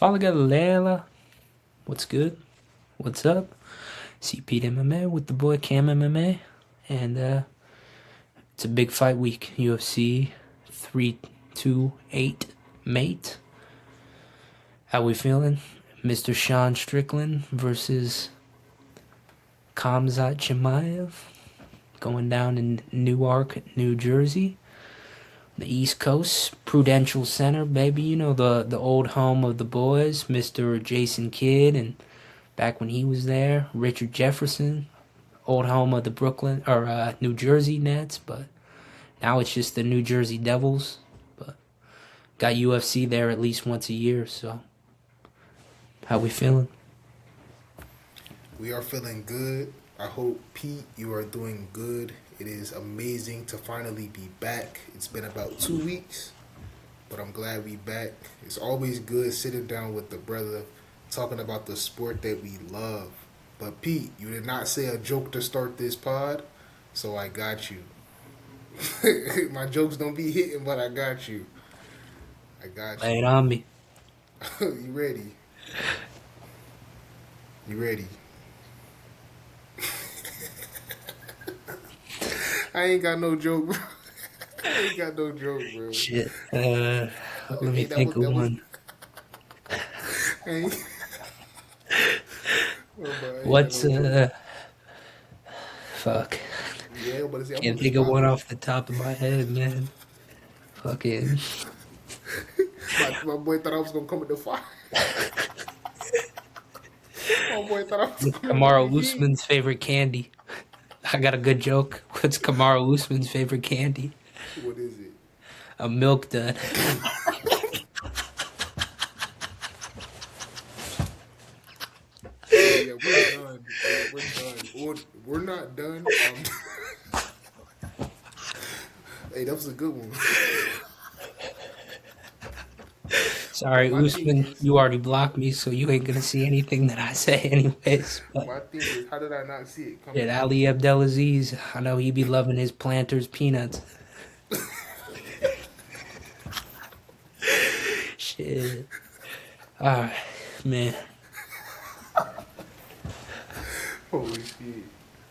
Fala galera, what's good? What's up? CPETEMMA MMA with the boy Cam MMA, and it's a big fight week. UFC 328 mate. How we feeling? Mr. Sean Strickland versus Khamzat Chimaev, going down in Newark, New Jersey, the East Coast, Prudential Center, baby. You know the old home of the boys, Mr. Jason Kidd, and back when he was there, Richard Jefferson, old home of the Brooklyn or New Jersey Nets, but now it's just the New Jersey Devils. But got UFC there at least once a year. So how we feeling? We are feeling good. I hope, Pete, you are doing good. It is amazing to finally be back. It's been about 2 weeks, but I'm glad we back. It's always good sitting down with the brother, talking about the sport that we love. But Pete, you did not say a joke to start this pod, so I got you. My jokes don't be hitting, but I got you. I got Lay you. it on me. You ready? You ready? I ain't got no joke, bro. I ain't got no joke, bro. Shit. Let me Hey, think of one. I ain't, oh, I ain't got What's no joke. fuck. Yeah, but see, I'm Can't gonna think of stop one it. off the top of my head, man. Fucking. My boy thought I was gonna come with the fire. My boy thought I was coming with Kamaru the heat. Usman's favorite candy. I got a good joke. What's Kamaru Usman's favorite candy? What is it? A milk dud. Oh yeah, we're done. Yeah, we're done. We're not done. Hey, that was a good one. But Sorry, my thing Usman, is, you already blocked me, so you ain't gonna see anything that I say anyways. But how did I not see it shit, coming? Ali Abdelaziz, I know he be loving his Planters peanuts. Shit. Alright, man. Holy shit.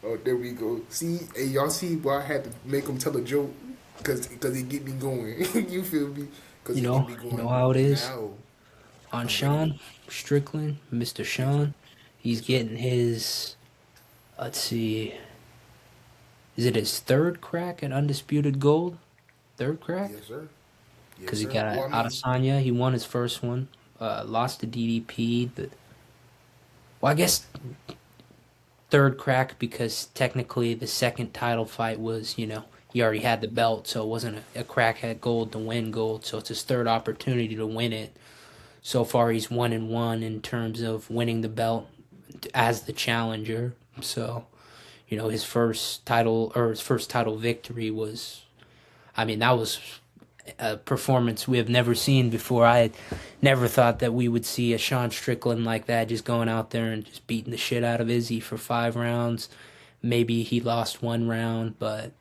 Oh, there we go. See, hey, y'all see why I had to make him tell a joke? Cause it get me going. You feel me? Cause You it get know, me you know going how it is. now. On I'm ready to. Sean Strickland, Mr. Yes, sir. Sean, he's Yes, sir. getting his, let's see, is it his third crack at Undisputed Gold? Third crack? Yes, sir. Yes, Because he sir. got Well, I mean, Adesanya. He won his first one. Lost to DDP. Well, I guess third crack because technically the second title fight was, he already had the belt, so it wasn't a crack at gold to win gold. So it's his third opportunity to win it. So far, he's 1-1 in terms of winning the belt as the challenger. So, his first title victory was, I mean, that was a performance we have never seen before. I had never thought that we would see a Sean Strickland like that, just going out there and just beating the shit out of Izzy for 5 rounds. Maybe he lost one round, but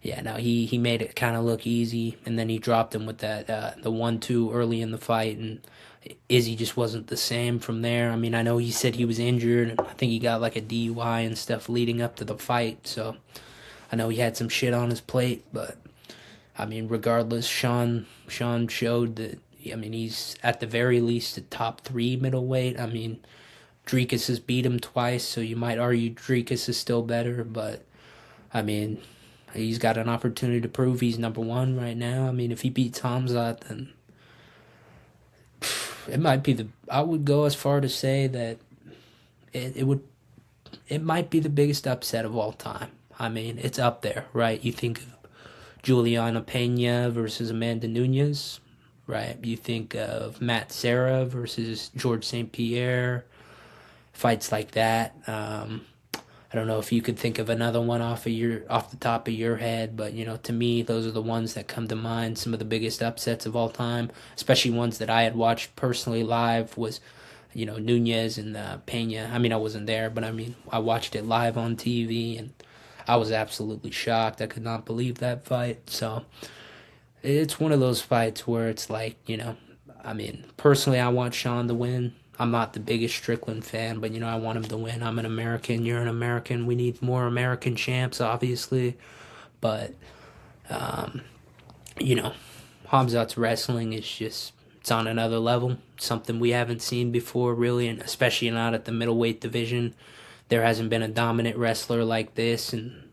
yeah, no, he made it kind of look easy, and then he dropped him with that the 1-2 early in the fight, and Izzy just wasn't the same from there. I mean, I know he said he was injured, and I think he got like a DUI and stuff leading up to the fight, so I know he had some shit on his plate, but I mean, regardless, Sean showed that. I mean, he's at the very least a top three middleweight. I mean, Dricus has beat him twice, so you might argue Dricus is still better, but I mean, he's got an opportunity to prove he's number one right now. I mean, if he beats Hamzat, then it might be the. I would go as far to say that it might be the biggest upset of all time. I mean, it's up there, right? You think of Juliana Pena versus Amanda Nunes, right? You think of Matt Serra versus George St. Pierre, fights like that. I don't know if you could think of another one off the top of your head, but to me, those are the ones that come to mind. Some of the biggest upsets of all time, especially ones that I had watched personally live, was Nunez and Pena. I mean, I wasn't there, but I mean, I watched it live on TV, and I was absolutely shocked. I could not believe that fight. So it's one of those fights where it's like, I mean, personally, I want Sean to win. I'm not the biggest Strickland fan, but I want him to win. I'm an American. You're an American. We need more American champs, obviously. But you know, Hamzat's wrestling is just it's on another level. Something we haven't seen before, really, and especially not at the middleweight division. There hasn't been a dominant wrestler like this, and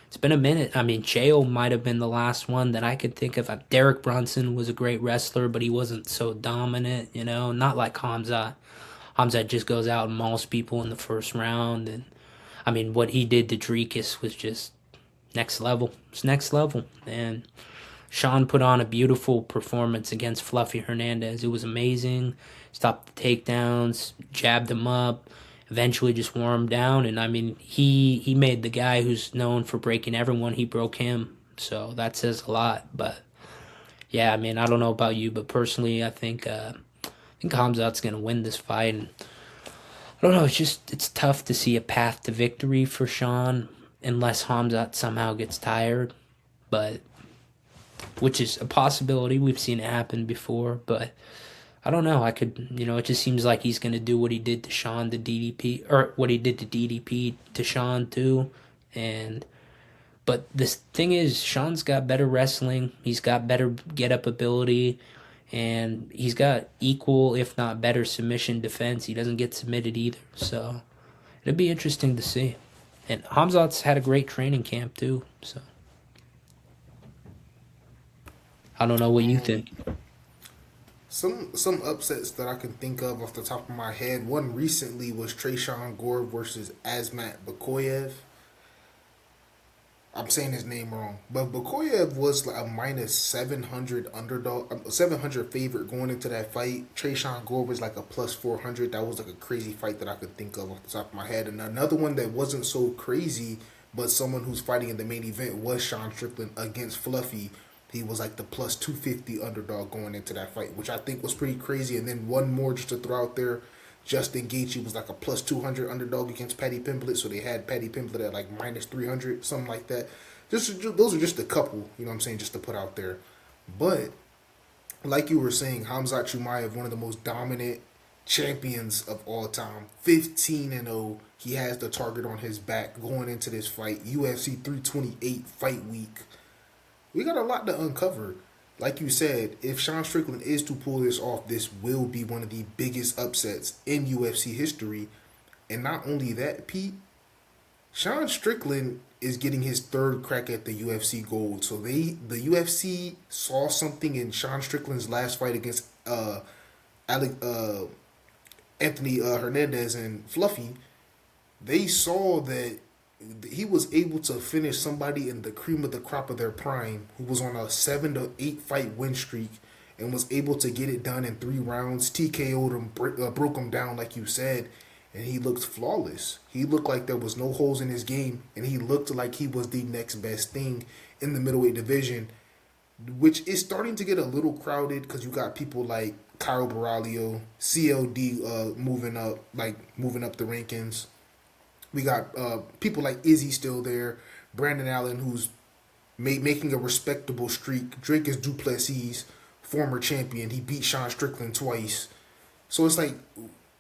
it's been a minute. I mean, Chael might have been the last one that I could think of. Derek Brunson was a great wrestler, but he wasn't so dominant, not like Hamzat. Hamzat just goes out and mauls people in the first round. And I mean, what he did to Dreekis was just next level. It's next level. And Sean put on a beautiful performance against Fluffy Hernandez. It was amazing. Stopped the takedowns, jabbed him up, eventually just wore him down. And I mean, he made the guy who's known for breaking everyone, he broke him. So that says a lot. But yeah, I mean, I don't know about you, but personally, I think Hamzat's gonna win this fight. And I don't know. It's tough to see a path to victory for Sean unless Hamzat somehow gets tired. But which is a possibility. We've seen it happen before, but I don't know. It just seems like he's going to do what he did to Sean to DDP, or what he did to DDP to Sean too. But this thing is, Sean's got better wrestling. He's got better get up ability, and he's got equal, if not better, submission defense. He doesn't get submitted either, so it'll be interesting to see. And Hamzat's had a great training camp too, so I don't know what you think. Some upsets that I can think of off the top of my head. One recently was Tresean Gore versus Asmat Bakoyev. I'm saying his name wrong, but Bakoyev was like a minus 700 underdog, 700 favorite going into that fight. Tresean Gore was like a plus 400. That was like a crazy fight that I could think of off the top of my head. And another one that wasn't so crazy, but someone who's fighting in the main event was Sean Strickland against Fluffy. He was like the plus 250 underdog going into that fight, which I think was pretty crazy. And then one more just to throw out there, Justin Gaethje was like a plus 200 underdog against Paddy Pimblett, so they had Paddy Pimblett at like minus 300, something like that. Those are just a couple, you know what I'm saying, just to put out there. But like you were saying, Hamzat Chimaev, one of the most dominant champions of all time, 15-0. He has the target on his back going into this fight. UFC 328 fight week. We got a lot to uncover. Like you said, if Sean Strickland is to pull this off, this will be one of the biggest upsets in UFC history. And not only that, Pete, Sean Strickland is getting his third crack at the UFC gold. So the UFC saw something in Sean Strickland's last fight against Anthony Hernandez and Fluffy. They saw that he was able to finish somebody in the cream of the crop of their prime, who was on a 7 to 8 fight win streak, and was able to get it done in 3 rounds. TKO'd him, broke him down like you said, and he looked flawless. He looked like there was no holes in his game, and he looked like he was the next best thing in the middleweight division, which is starting to get a little crowded because you got people like Kyle Baralio, CLD moving up the rankings. We got people like Izzy still there, Brandon Allen, who's making a respectable streak. Drake is Duplessis, former champion. He beat Sean Strickland twice. So it's like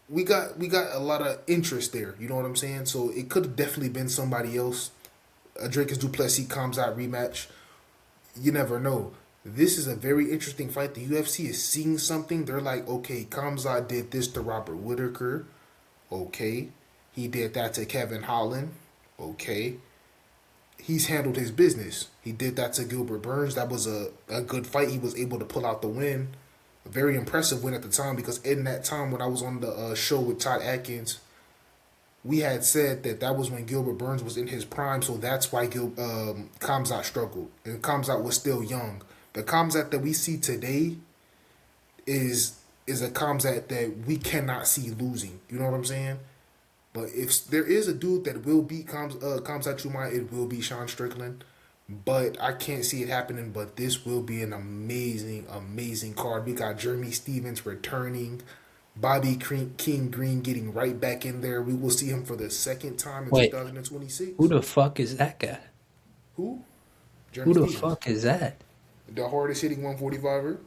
we got a lot of interest there. You know what I'm saying? So it could have definitely been somebody else. A Drake is Duplessis Kamzat rematch. You never know. This is a very interesting fight. The UFC is seeing something. They're like, okay, Kamzat did this to Robert Whittaker. Okay. He did that to Kevin Holland. Okay. He's handled his business. He did that to Gilbert Burns. That was a good fight. He was able to pull out the win. A very impressive win at the time, because in that time when I was on the show with Todd Atkins, we had said that was when Gilbert Burns was in his prime, so that's why Kamzat struggled. And Kamzat was still young. The Kamzat that we see today is a Kamzat that we cannot see losing. You know what I'm saying? But if there is a dude that will beat Kamzat Chimaev, it will be Sean Strickland. But I can't see it happening. But this will be an amazing, amazing card. We got Jeremy Stevens returning. Bobby King Green getting right back in there. We will see him for the second time in Wait, 2026. who the fuck is that guy? Who? Who Jeremy the Stevens. fuck is that? The hardest hitting 145er.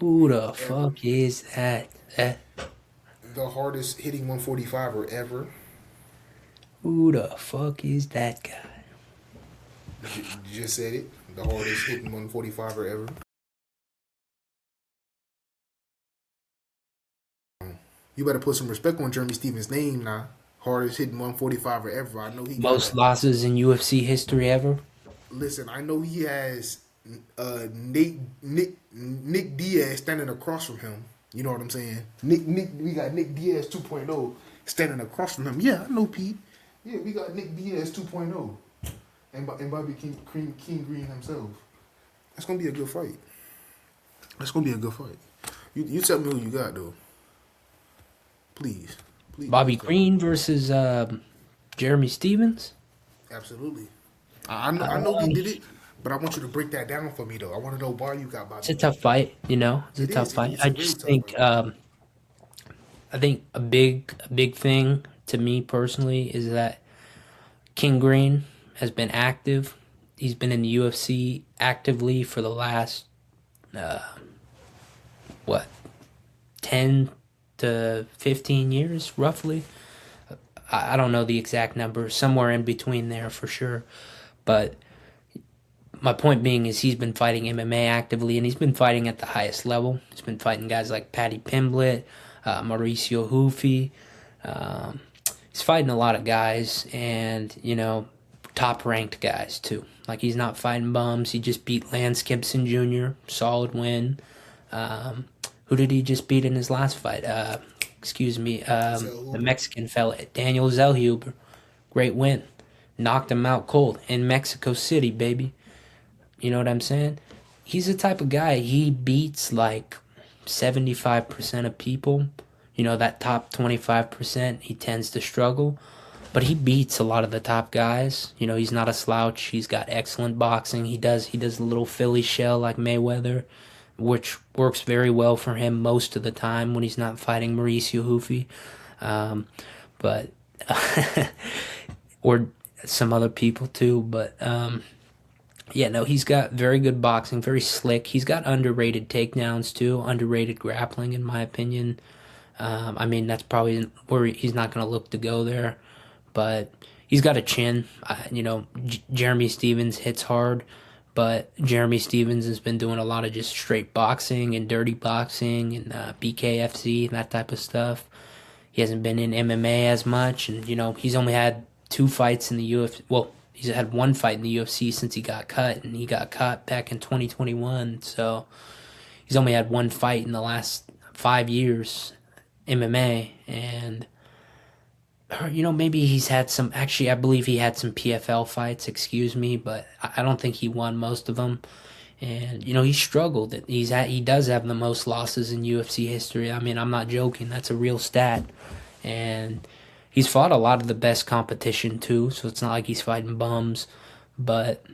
Who the ever. fuck is that? The hardest hitting 145er ever. Who the fuck is that guy? Just said it. The hardest hitting 145er ever. You better put some respect on Jeremy Stevens' name now. Hardest hitting 145er ever. I know he got Most a. losses in UFC history ever. Listen, I know he has Nick Diaz standing across from him. You know what I'm saying? We got Nick Diaz 2.0 standing across from him. Yeah, I know Pete. Yeah, we got Nick Diaz 2.0 and Bobby King Green himself. That's gonna be a good fight. That's gonna be a good fight. You tell me who you got though. Please, Bobby please tell me. Green versus Jeremy Stevens. Absolutely. I know he did it, but I want you to break that down for me though. I want to know why you got It's Bobby a Green. tough fight, you know. It's a It tough is. fight. It's I a very just tough think fight. a big thing to me personally is that King Green has been active. He's been in the UFC actively for the last what 10 to 15 years roughly. I don't know the exact number, somewhere in between there for sure. But my point being is he's been fighting MMA actively, and he's been fighting at the highest level. He's been fighting guys like Paddy Pimblett, Mauricio Houfi. Um, he's fighting a lot of guys, and top ranked guys too. Like he's not fighting bums. He just beat Lance Gibson Jr. Solid win. Who did he just beat in his last fight? Excuse me, Zell the Hooper. Mexican fella, Daniel Zellhuber. Great win. Knocked him out cold in Mexico City, baby. You know what I'm saying? He's the type of guy, he beats like 75% of people. That top 25%, he tends to struggle. But he beats a lot of the top guys. He's not a slouch. He's got excellent boxing. He does a little Philly shell like Mayweather, which works very well for him most of the time when he's not fighting Mauricio Houfi. But or some other people too. But yeah, no, he's got very good boxing, very slick. He's got underrated takedowns too, underrated grappling in my opinion. I mean, that's probably where he's not going to look to go there, but he's got a chin. Jeremy Stevens hits hard, but Jeremy Stevens has been doing a lot of just straight boxing and dirty boxing and BKFC, that type of stuff. He hasn't been in MMA as much, and he's only had two fights in the UFC. Well, he's had one fight in the UFC since he got cut, and he got cut back in 2021. So he's only had one fight in the last 5 years MMA, and maybe he's had some. Actually, I believe he had some PFL fights. Excuse me, but I don't think he won most of them. And he struggled. He does have the most losses in UFC history. I mean, I'm not joking. That's a real stat. And he's fought a lot of the best competition too. So it's not like he's fighting bums. But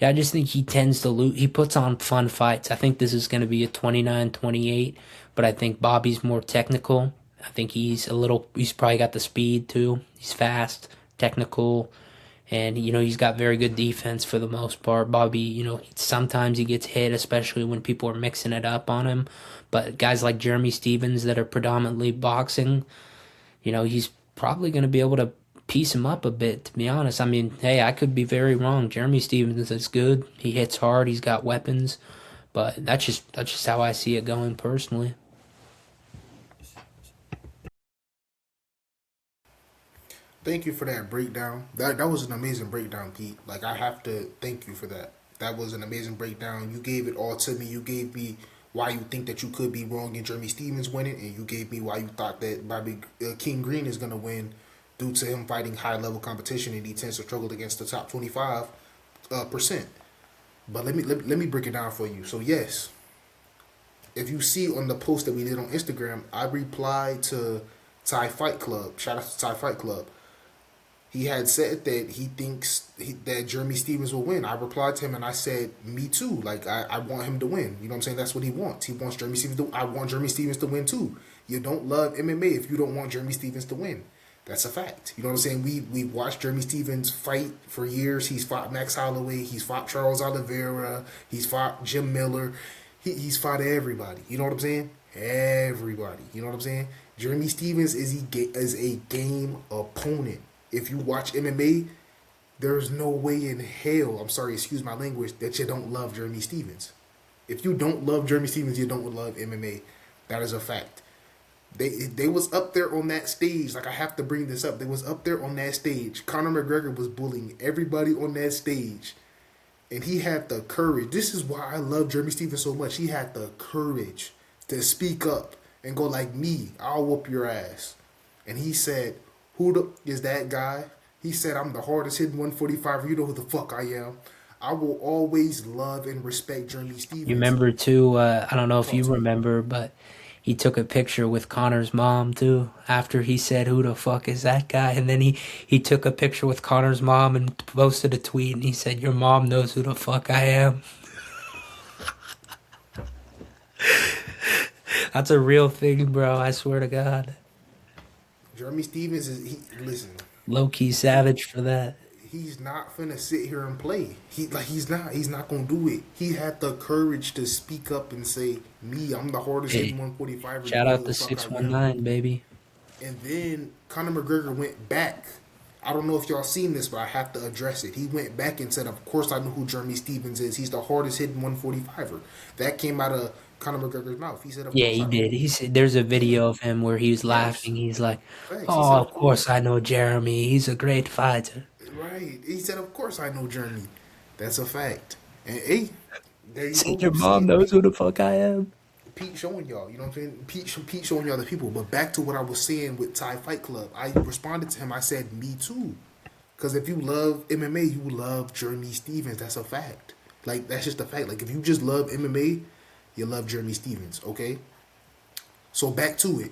yeah, I just think he tends to lose. He puts on fun fights. I think this is going to be a 29-28. But I think Bobby's more technical. I think he's probably got the speed too. He's fast, technical, and he's got very good defense for the most part. Bobby, sometimes he gets hit, especially when people are mixing it up on him. But guys like Jeremy Stevens that are predominantly boxing, he's probably going to be able to piece him up a bit, to be honest. I mean, hey, I could be very wrong. Jeremy Stevens is good. He hits hard. He's got weapons. But that's just how I see it going personally. Thank you for that breakdown. That was an amazing breakdown, Pete. Like I have to thank you for that. That was an amazing breakdown. You gave it all to me. You gave me why you think that you could be wrong in Jeremy Stevens winning, and you gave me why you thought that Bobby King Green is gonna win due to him fighting high level competition, and he tends to struggle against the top 25 percent. But let me break it down for you. So yes, if you see on the post that we did on Instagram, I replied to Thai Fight Club. Shout out to Thai Fight Club. He had said that he thinks that Jeremy Stevens will win. I replied to him and I said, me too. Like, I want him to win. You know what I'm saying? That's what he wants. He wants Jeremy Stevens to I want Jeremy Stevens to win too. You don't love MMA if you don't want Jeremy Stevens to win. That's a fact. You know what I'm saying? We watched Jeremy Stevens fight for years. He's fought Max Holloway. He's fought Charles Oliveira. He's fought Jim Miller. He's fought everybody. You know what I'm saying? Everybody. You know what I'm saying? Jeremy Stevens is a game opponent. If you watch MMA, there's no way in hell, I'm sorry, excuse my language, that you don't love Jeremy Stevens. If you don't love Jeremy Stevens, you don't love MMA. That is a fact. They was up there on that stage. Like, I have to bring this up. They was up there on that stage. Conor McGregor was bullying everybody on that stage. And he had the courage. This is why I love Jeremy Stevens so much. He had the courage to speak up and go like, me, I'll whoop your ass. And he said, is that guy? He said, I'm the hardest hitting 145. You know who the fuck I am. I will always love and respect Jeremy You Stevens. remember too? I don't know if Talk you to me. remember, but he took a picture with Connor's mom too. After he said, "Who the fuck is that guy?" And then he took a picture with Connor's mom and posted a tweet, and he said, "Your mom knows who the fuck I am." That's a real thing, bro. I swear to God. Jeremy Stevens listen, Low key savage for that. he's not finna sit here and play. He's not gonna do it. He had the courage to speak up and say, me, I'm the hardest hitting Hey, 145er. You shout know out who to the fuck I am. 619, baby. And then Conor McGregor went back. I don't know if y'all seen this, but I have to address it. He went back and said, of course I know who Jeremy Stevens is. He's the hardest hitting 145er. That came out of Conor McGregor's mouth. He said, of Yeah, course he I know. did. He said there's a Yeah. video of him where he was Yes. laughing. He's like, Facts. He said, "Oh, of of course course. I know Jeremy. He's a great fighter." Right. He said, of course I know Jeremy. That's a fact. And hey, there He you go. said, "Your You see mom it. knows who the fuck I am." Pete showing y'all, you know what I'm saying? Pete showing y'all the people. But back to what I was saying with Thai Fight Club, I responded to him. I said, me too. Because if you love MMA, you love Jeremy Stevens. That's a fact. Like, that's just a fact. Like, if you just love MMA, you love Jeremy Stevens, okay? So back to it.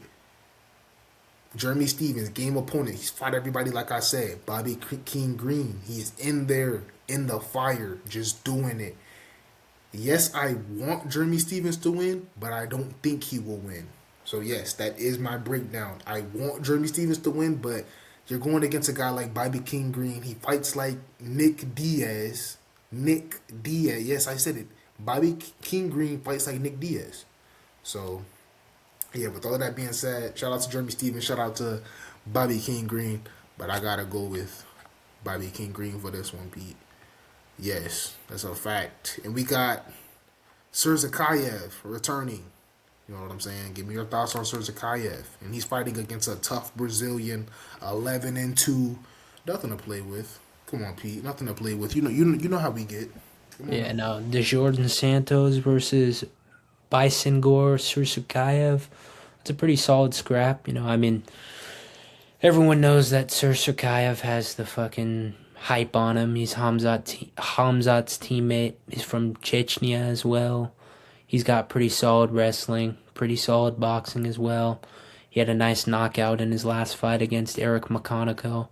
Jeremy Stevens, game opponent. He's fought everybody, like I said. Bobby King Green. He's in there, in the fire, just doing it. Yes, I want Jeremy Stevens to win, but I don't think he will win. So yes, that is my breakdown. I want Jeremy Stevens to win, but you're going against a guy like Bobby King Green. He fights like Nick Diaz. Nick Diaz. Yes, I said it. Bobby King Green fights like Nick Diaz. So yeah, with all that being said, shout out to Jeremy Stevens, shout out to Bobby King Green, but I gotta go with Bobby King Green for this one, Pete. Yes, that's a fact. And we got Surzakayev returning. You know what I'm saying? Give me your thoughts on Surzakayev. And he's fighting against a tough Brazilian, 11-2. Nothing to play with. Come on, Pete. Nothing to play with. You know how we get. Come on Yeah, now. no, DeJordan Santos versus Bysengor Sursukayev. It's a pretty solid scrap. I mean, everyone knows that Sursukayev has the fucking hype on him. He's Hamzat's teammate. He's from Chechnya as well. He's got pretty solid wrestling, pretty solid boxing as well. He had a nice knockout in his last fight against Eric McConaughey.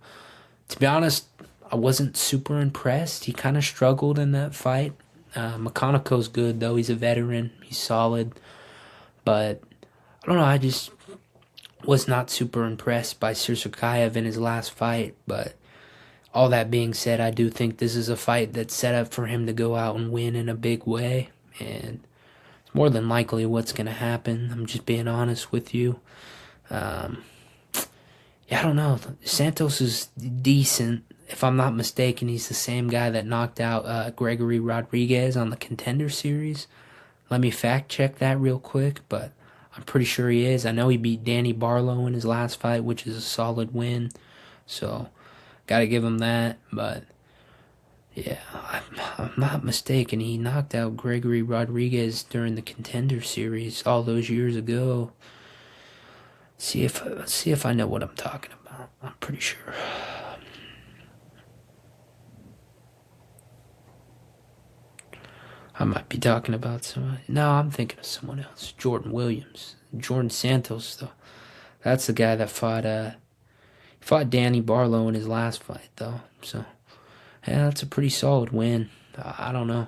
To be honest, I wasn't super impressed. He kind of struggled in that fight. McConaughey's good, though. He's a veteran. He's solid. But, I don't know, I just was not super impressed by Sursukayev in his last fight. But all that being said, I do think this is a fight that's set up for him to go out and win in a big way. And it's more than likely what's going to happen. I'm just being honest with you. Yeah, I don't know. Santos is decent. If I'm not mistaken, he's the same guy that knocked out Gregory Rodriguez on the Contender Series. Let me fact check that real quick, but I'm pretty sure he is. I know he beat Danny Barlow in his last fight, which is a solid win. So, gotta give him that. But, yeah, I'm not mistaken. He knocked out Gregory Rodriguez during the Contender Series all those years ago. Let's see if I know what I'm talking about. I'm pretty sure. I might be talking about somebody. No, I'm thinking of someone else. Jordan Williams. Jordan Santos, though. That's the guy that fought Danny Barlow in his last fight, though. So, yeah, that's a pretty solid win. I don't know.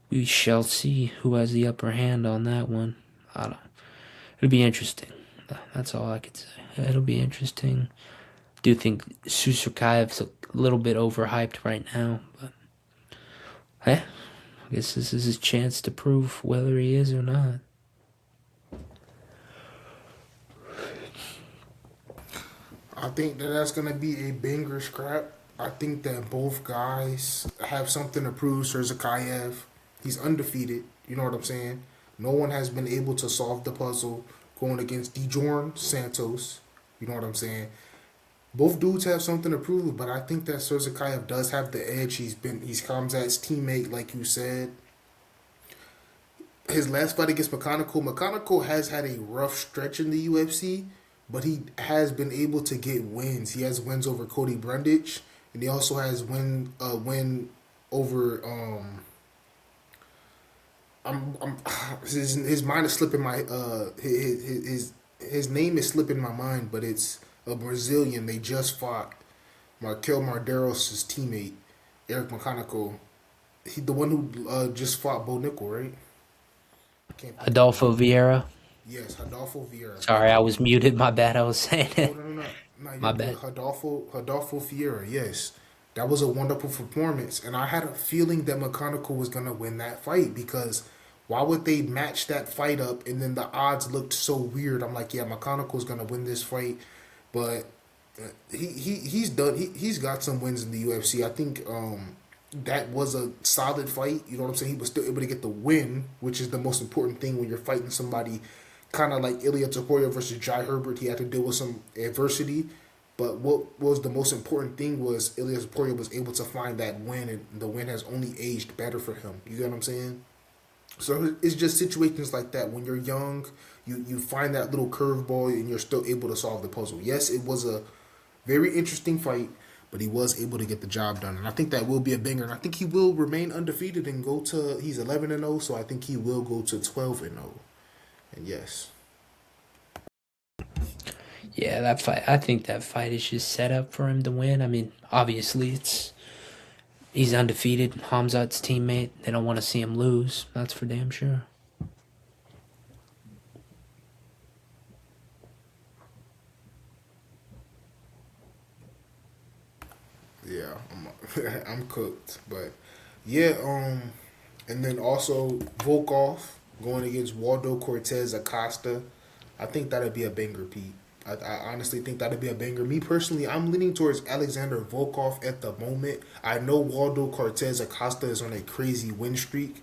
We shall see who has the upper hand on that one. I don't. It'll be interesting. That's all I could say. It'll be interesting. Do think Susukayev's a little bit overhyped right now, but hey, I guess this is his chance to prove whether he is or not. I think that that's gonna be a banger scrap. I think that both guys have something to prove. Surzakayev, he's undefeated. You know what I'm saying? No one has been able to solve the puzzle going against DeJorn Santos. You know what I'm saying? Both dudes have something to prove, but I think that Surzakayev does have the edge. He's Kamzat's teammate, like you said. His last fight against McConnell has had a rough stretch in the UFC, but he has been able to get wins. He has wins over Cody Brundage, and he also has win over his mind is slipping my his name is slipping my mind, but it's a Brazilian. They just fought Markel Marderos' teammate Eric McConnell. He the one who just fought Bo Nickel, right? Adolfo Vieira. Yes, Adolfo Vieira. Sorry, I was muted. My bad. I was saying it. No. My bad. Adolfo Vieira. Yes, that was a wonderful performance, and I had a feeling that McConnell was gonna win that fight because why would they match that fight up and then the odds looked so weird? I'm like, yeah, McConnell's gonna win this fight, but he's done. He's got some wins in the UFC. I think that was a solid fight. You know what I'm saying? He was still able to get the win, which is the most important thing when you're fighting somebody kind of like Ilya Topuria versus Jai Herbert. He had to deal with some adversity. But what was the most important thing was Ilya Topuria was able to find that win, and the win has only aged better for him. You get what I'm saying? So it's just situations like that. When you're young, you find that little curveball and you're still able to solve the puzzle. Yes, it was a very interesting fight, but he was able to get the job done. And I think that will be a banger. And I think he will remain undefeated and go to, he's 11-0, so I think he will go to 12-0. And yes. Yeah, that fight. I think that fight is just set up for him to win. I mean, obviously, he's undefeated. Hamzat's teammate. They don't want to see him lose. That's for damn sure. Yeah, I'm cooked. But yeah, and then also Volkov going against Waldo Cortez Acosta. I think that'd be a banger, Pete. I honestly think that'd be a banger. Me personally, I'm leaning towards Alexander Volkov at the moment. I know Waldo Cortez Acosta is on a crazy win streak,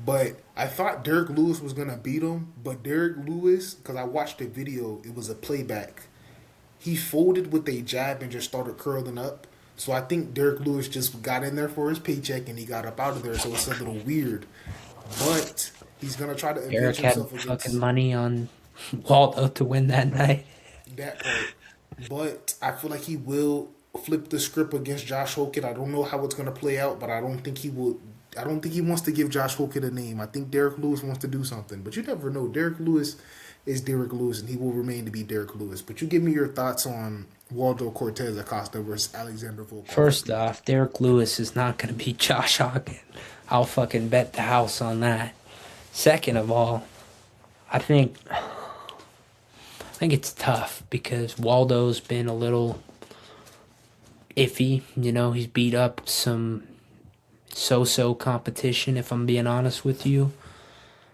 but I thought Derek Lewis was gonna beat him. But Derek Lewis, because I watched the video, it was a playback. He folded with a jab and just started curling up. So I think Derek Lewis just got in there for his paycheck and he got up out of there. So it's a little weird, but he's gonna try to avenge Eric had himself against fucking money on Waldo to win that night. that part. But I feel like he will flip the script against Josh Hogan. I don't know how it's gonna play out, but I don't think he will. I don't think he wants to give Josh Hogan a name. I think Derek Lewis wants to do something, but you never know. Derek Lewis is Derek Lewis, and he will remain to be Derek Lewis. But you give me your thoughts on Waldo Cortez Acosta versus Alexander Volkov. First off, Derek Lewis is not going to beat Josh Hogan. I'll fucking bet the house on that. Second of all, I think it's tough because Waldo's been a little iffy. You know, he's beat up some so-so competition, if I'm being honest with you.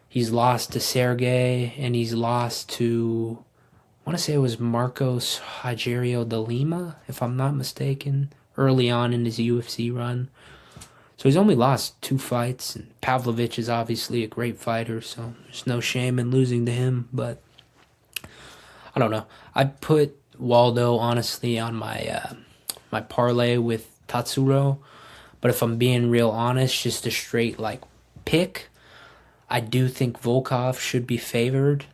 He's lost to Sergey, and he's lost to, I want to say it was Marcos Rogerio de Lima, if I'm not mistaken, early on in his UFC run. So he's only lost 2 fights, and Pavlovich is obviously a great fighter, so there's no shame in losing to him, but I don't know. I'd put Waldo, honestly, on my my parlay with Tatsuro, but if I'm being real honest, just a straight, pick, I do think Volkov should be favored.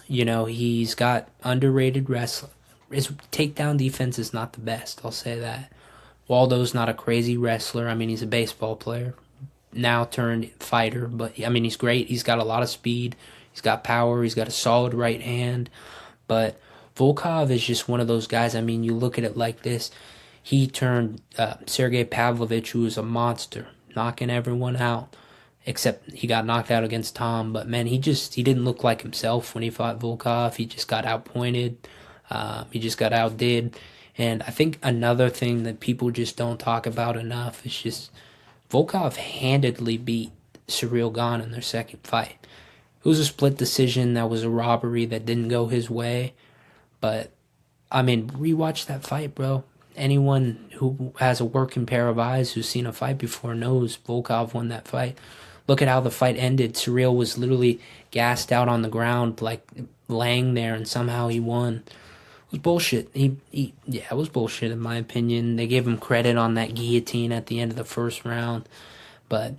You know, he's got underrated wrestling. His takedown defense is not the best, I'll say that. Waldo's not a crazy wrestler. I mean, he's a baseball player, now turned fighter, but I mean, he's great. He's got a lot of speed. He's got power. He's got a solid right hand. But Volkov is just one of those guys. I mean, you look at it like this. He turned Sergey Pavlovich, who was a monster, knocking everyone out, except he got knocked out against Tom. But, man, he didn't look like himself when he fought Volkov. He just got outpointed. He just got outdid. And I think another thing that people just don't talk about enough is just Volkov handedly beat Ciryl Gane in their second fight. It was a split decision. That was a robbery that didn't go his way. But, I mean, rewatch that fight, bro. Anyone who has a working pair of eyes who's seen a fight before knows Volkov won that fight. Look at how the fight ended. Ciryl was literally gassed out on the ground, like laying there, and somehow he won. It was bullshit. Yeah, it was bullshit in my opinion. They gave him credit on that guillotine at the end of the first round, but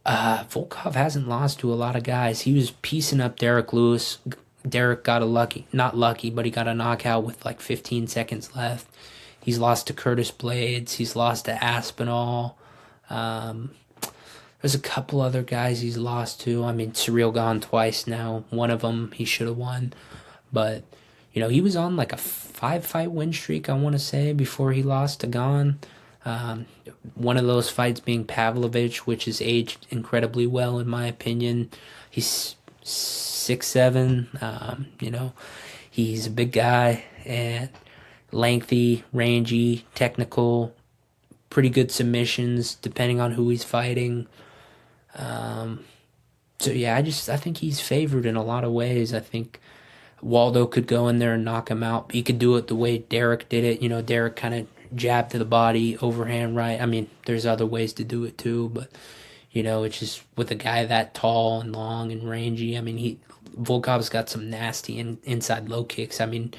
Volkov hasn't lost to a lot of guys. He was piecing up Derek Lewis. Derek got not lucky, but he got a knockout with like 15 seconds left. He's lost to Curtis Blades. He's lost to Aspinall. There's a couple other guys he's lost to. I mean, Ciryl Gane twice now. One of them he should have won. But, he was on like a 5-fight win streak, I want to say, before he lost to Gane. One of those fights being Pavlovich, which has aged incredibly well in my opinion. He's 6'7", he's a big guy and lengthy, rangy, technical, pretty good submissions depending on who he's fighting. So yeah, I think he's favored in a lot of ways. I think Waldo could go in there and knock him out. He could do it the way Derek did it. Derek kind of jab to the body, overhand right. I mean, there's other ways to do it too, but it's just with a guy that tall and long and rangy. I mean, Volkov's got some nasty inside low kicks. I mean,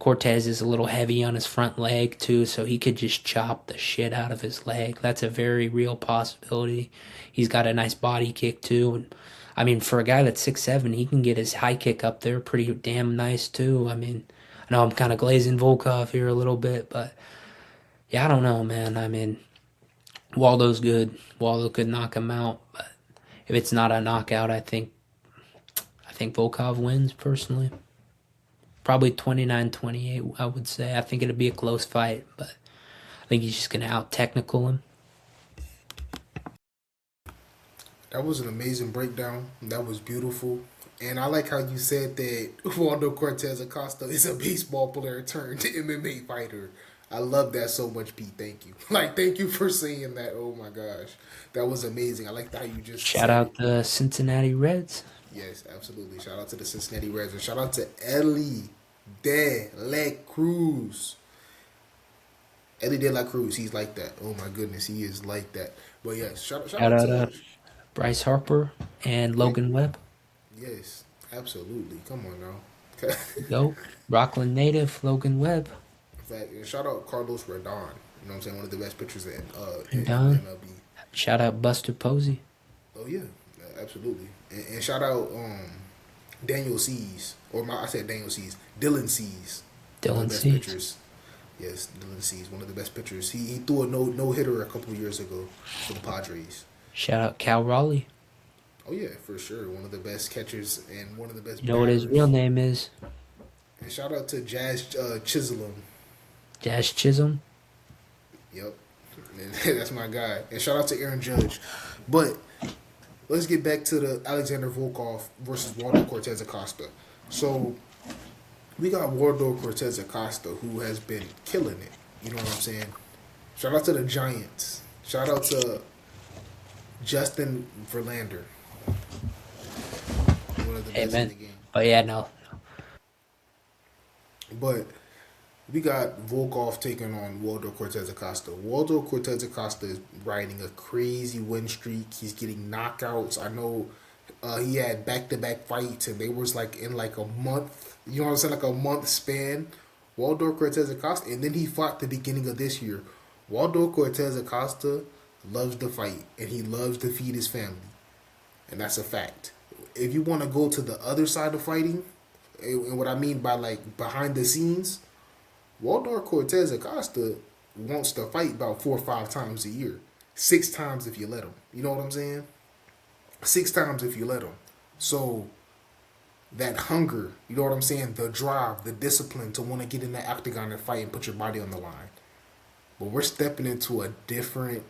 Cortez is a little heavy on his front leg too, so he could just chop the shit out of his leg. That's a very real possibility. He's got a nice body kick too. And, I mean, for a guy that's 6'7", he can get his high kick up there pretty damn nice too. I mean, I know I'm kind of glazing Volkov here a little bit, but yeah, I don't know, man. I mean, Waldo's good. Waldo could knock him out, but if it's not a knockout, I think Volkov wins personally. Probably 29-28, I would say. I think it'll be a close fight, but I think he's just going to out-technical him. That was an amazing breakdown. That was beautiful. And I like how you said that Waldo Cortez Acosta is a baseball player turned MMA fighter. I love that so much, Pete. Thank you. Thank you for saying that. Oh my gosh. That was amazing. I like how you just Shout out the Cincinnati Reds. Yes, absolutely. Shout out to the Cincinnati Reds. And shout out to Ellie De La Cruz. Ellie De La Cruz. He's like that. Oh my goodness. He is like that. But yes, shout out to Bryce Harper and Logan Webb. Yes, absolutely. Come on now. Go. Rockland native, Logan Webb. In fact, and shout out Carlos Rodon. You know what I'm saying? One of the best pitchers in MLB. MLB. Shout out Buster Posey. Oh yeah, absolutely. And shout out Daniel Cease. I said Daniel Cease. Dylan Cease. Dylan Cease. Pitchers. Yes, Dylan Cease, one of the best pitchers. He threw a no hitter a couple years ago for the Padres. Shout out Cal Raleigh. Oh yeah, for sure. One of the best catchers and one of the best. You know what his real name is? And shout out to Jazz Chisholm. Jazz Chisholm. Yep, that's my guy. And shout out to Aaron Judge. But let's get back to the Alexander Volkov versus Waldo Cortez Acosta. So we got Waldo Cortez Acosta, who has been killing it. You know what I'm saying? Shout out to the Giants. Shout out to Justin Verlander. One of the best in the game. But yeah, no. But we got Volkov taking on Waldo Cortez Acosta. Waldo Cortez Acosta is riding a crazy win streak. He's getting knockouts. I know he had back-to-back fights, and they was in a month. You know what I'm saying? Like a month span. Waldo Cortez Acosta, and then he fought the beginning of this year. Waldo Cortez Acosta loves to fight, and he loves to feed his family, and that's a fact. If you want to go to the other side of fighting, and what I mean by behind the scenes, Waldo Cortez Acosta wants to fight about 4 or 5 times a year, 6 times if you let him. You know what I'm saying? 6 times if you let him. So that hunger, you know what I'm saying? The drive, the discipline to want to get in that octagon and fight and put your body on the line. But we're stepping into a different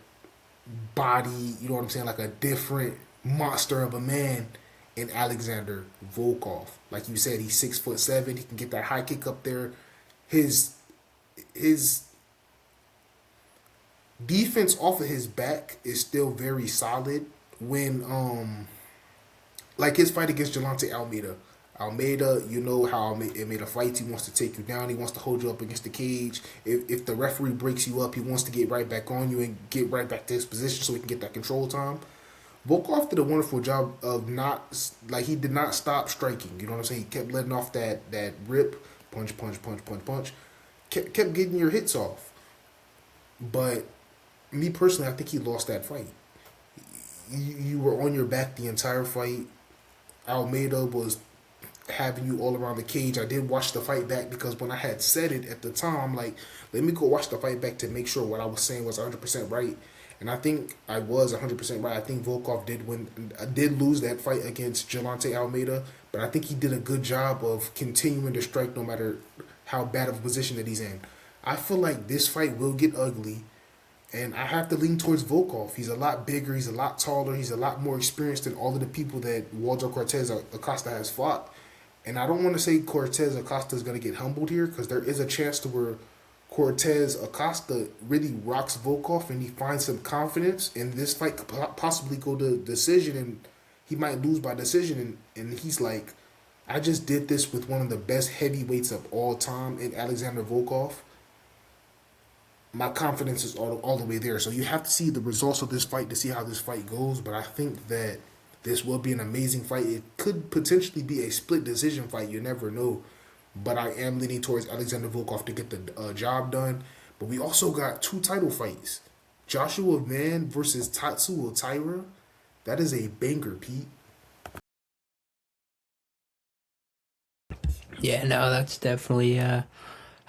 body, you know what I'm saying? Like a different monster of a man in Alexander Volkov. Like you said, he's 6'7". He can get that high kick up there. His defense off of his back is still very solid. when like his fight against Jelante Almeida. Almeida, you know how Almeida fights. He wants to take you down. He wants to hold you up against the cage. If the referee breaks you up, he wants to get right back on you and get right back to his position so he can get that control time. Volkov did a wonderful job of not, like, he did not stop striking. You know what I'm saying? He kept letting off that rip, punch, punch, punch, punch, punch. Kept getting your hits off. But me personally, I think he lost that fight. You were on your back the entire fight. Almeida was having you all around the cage. I did watch the fight back because when I had said it at the time, I'm like, let me go watch the fight back to make sure what I was saying was 100% right. And I think I was 100% right. I think Volkov did win. I did lose that fight against Jelante Almeida, but I think he did a good job of continuing to strike no matter how bad of a position that he's in. I feel like this fight will get ugly, and I have to lean towards Volkov. He's a lot bigger. He's a lot taller. He's a lot more experienced than all of the people that Walter Cortez Acosta has fought. And I don't want to say Cortez Acosta is going to get humbled here because there is a chance to where Cortez Acosta really rocks Volkov and he finds some confidence, and this fight could possibly go to decision, and he might lose by decision. And he's like, I just did this with one of the best heavyweights of all time in Alexander Volkov. My confidence is all the way there. So you have to see the results of this fight to see how this fight goes. But I think that this will be an amazing fight. It could potentially be a split decision fight. You never know. But I am leaning towards Alexander Volkov to get the job done. But we also got two title fights. Joshua Van versus Tatsuo Taira. That is a banger, Pete. Yeah, no, that's definitely. I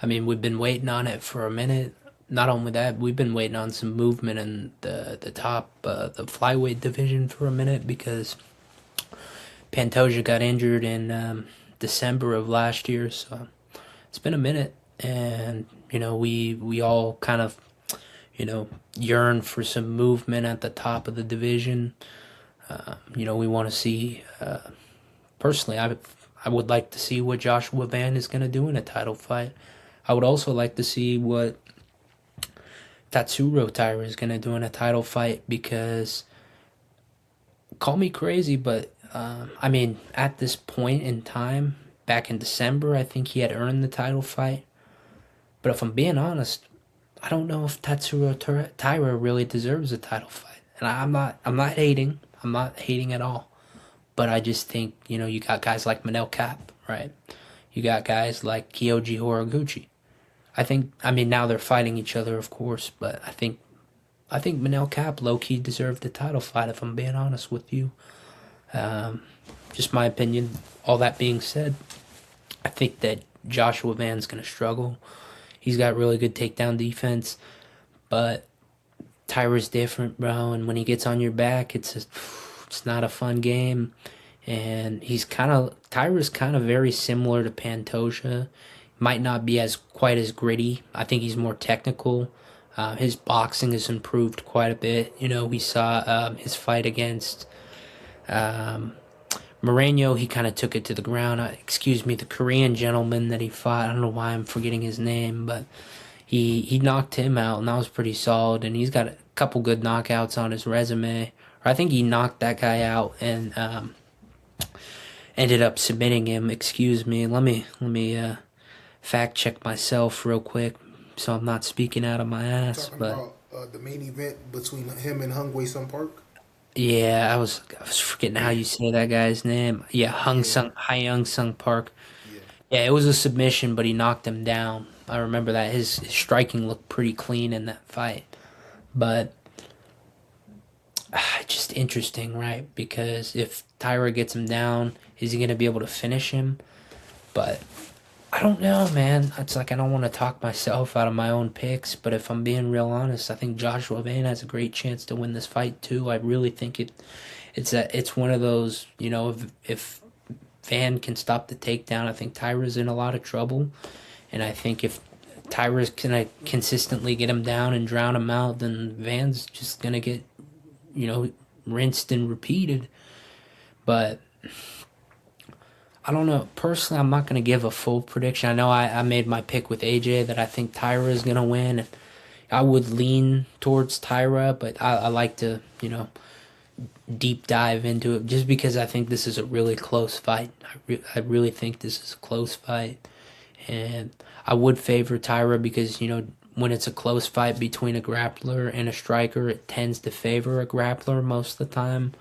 mean, we've been waiting on it for a minute. Not only that, we've been waiting on some movement in the top, the flyweight division for a minute because Pantoja got injured in December of last year, so it's been a minute, and we all kind of yearn for some movement at the top of the division. We want to see. Personally, I would like to see what Joshua Van is going to do in a title fight. I would also like to see what Tatsuro Taira is going to do in a title fight because, call me crazy, but I mean, at this point in time, back in December, I think he had earned the title fight. But if I'm being honest, I don't know if Tatsuro Taira really deserves a title fight. And I'm not hating. I'm not hating at all. But I just think, you got guys like Manel Kape, right? You got guys like Kyoji Horiguchi. I mean, now they're fighting each other, of course, but I think Manel Kape low-key deserved the title fight, if I'm being honest with you. Just my opinion. All that being said, I think that Joshua Van's going to struggle. He's got really good takedown defense, but Taira's different, bro, and when he gets on your back, it's not a fun game. And Taira's kind of very similar to Pantoja. Might not be quite as gritty. I think he's more technical. His boxing has improved quite a bit. We saw his fight against Moreno. He kind of took it to the ground. The Korean gentleman that he fought. I don't know why I'm forgetting his name, but he knocked him out, and that was pretty solid. And he's got a couple good knockouts on his resume. I think he knocked that guy out and ended up submitting him. Let me fact check myself real quick so I'm not speaking out of my ass. Talking But about the main event between him and Hungwei Sun Park. yeah, I was forgetting how you say that guy's name. Yeah, Hyung Sung Park. Yeah. Yeah, it was a submission, but he knocked him down. I remember that his striking looked pretty clean in that fight, but just interesting, right? Because if Taira gets him down, is he gonna be able to finish him? But I don't know, man. It's like I don't want to talk myself out of my own picks, but if I'm being real honest, I think Joshua Van has a great chance to win this fight too. I really think it's one of those, if Van can stop the takedown, I think Taira's in a lot of trouble, and I think if Taira's gonna consistently get him down and drown him out, then Van's just gonna get, rinsed and repeated. But I don't know. Personally, I'm not going to give a full prediction. I know I made my pick with AJ that I think Taira is going to win. I would lean towards Taira, but I like to, deep dive into it just because I think this is a really close fight. I really think this is a close fight. And I would favor Tyra because, when it's a close fight between a grappler and a striker, it tends to favor a grappler most of the time.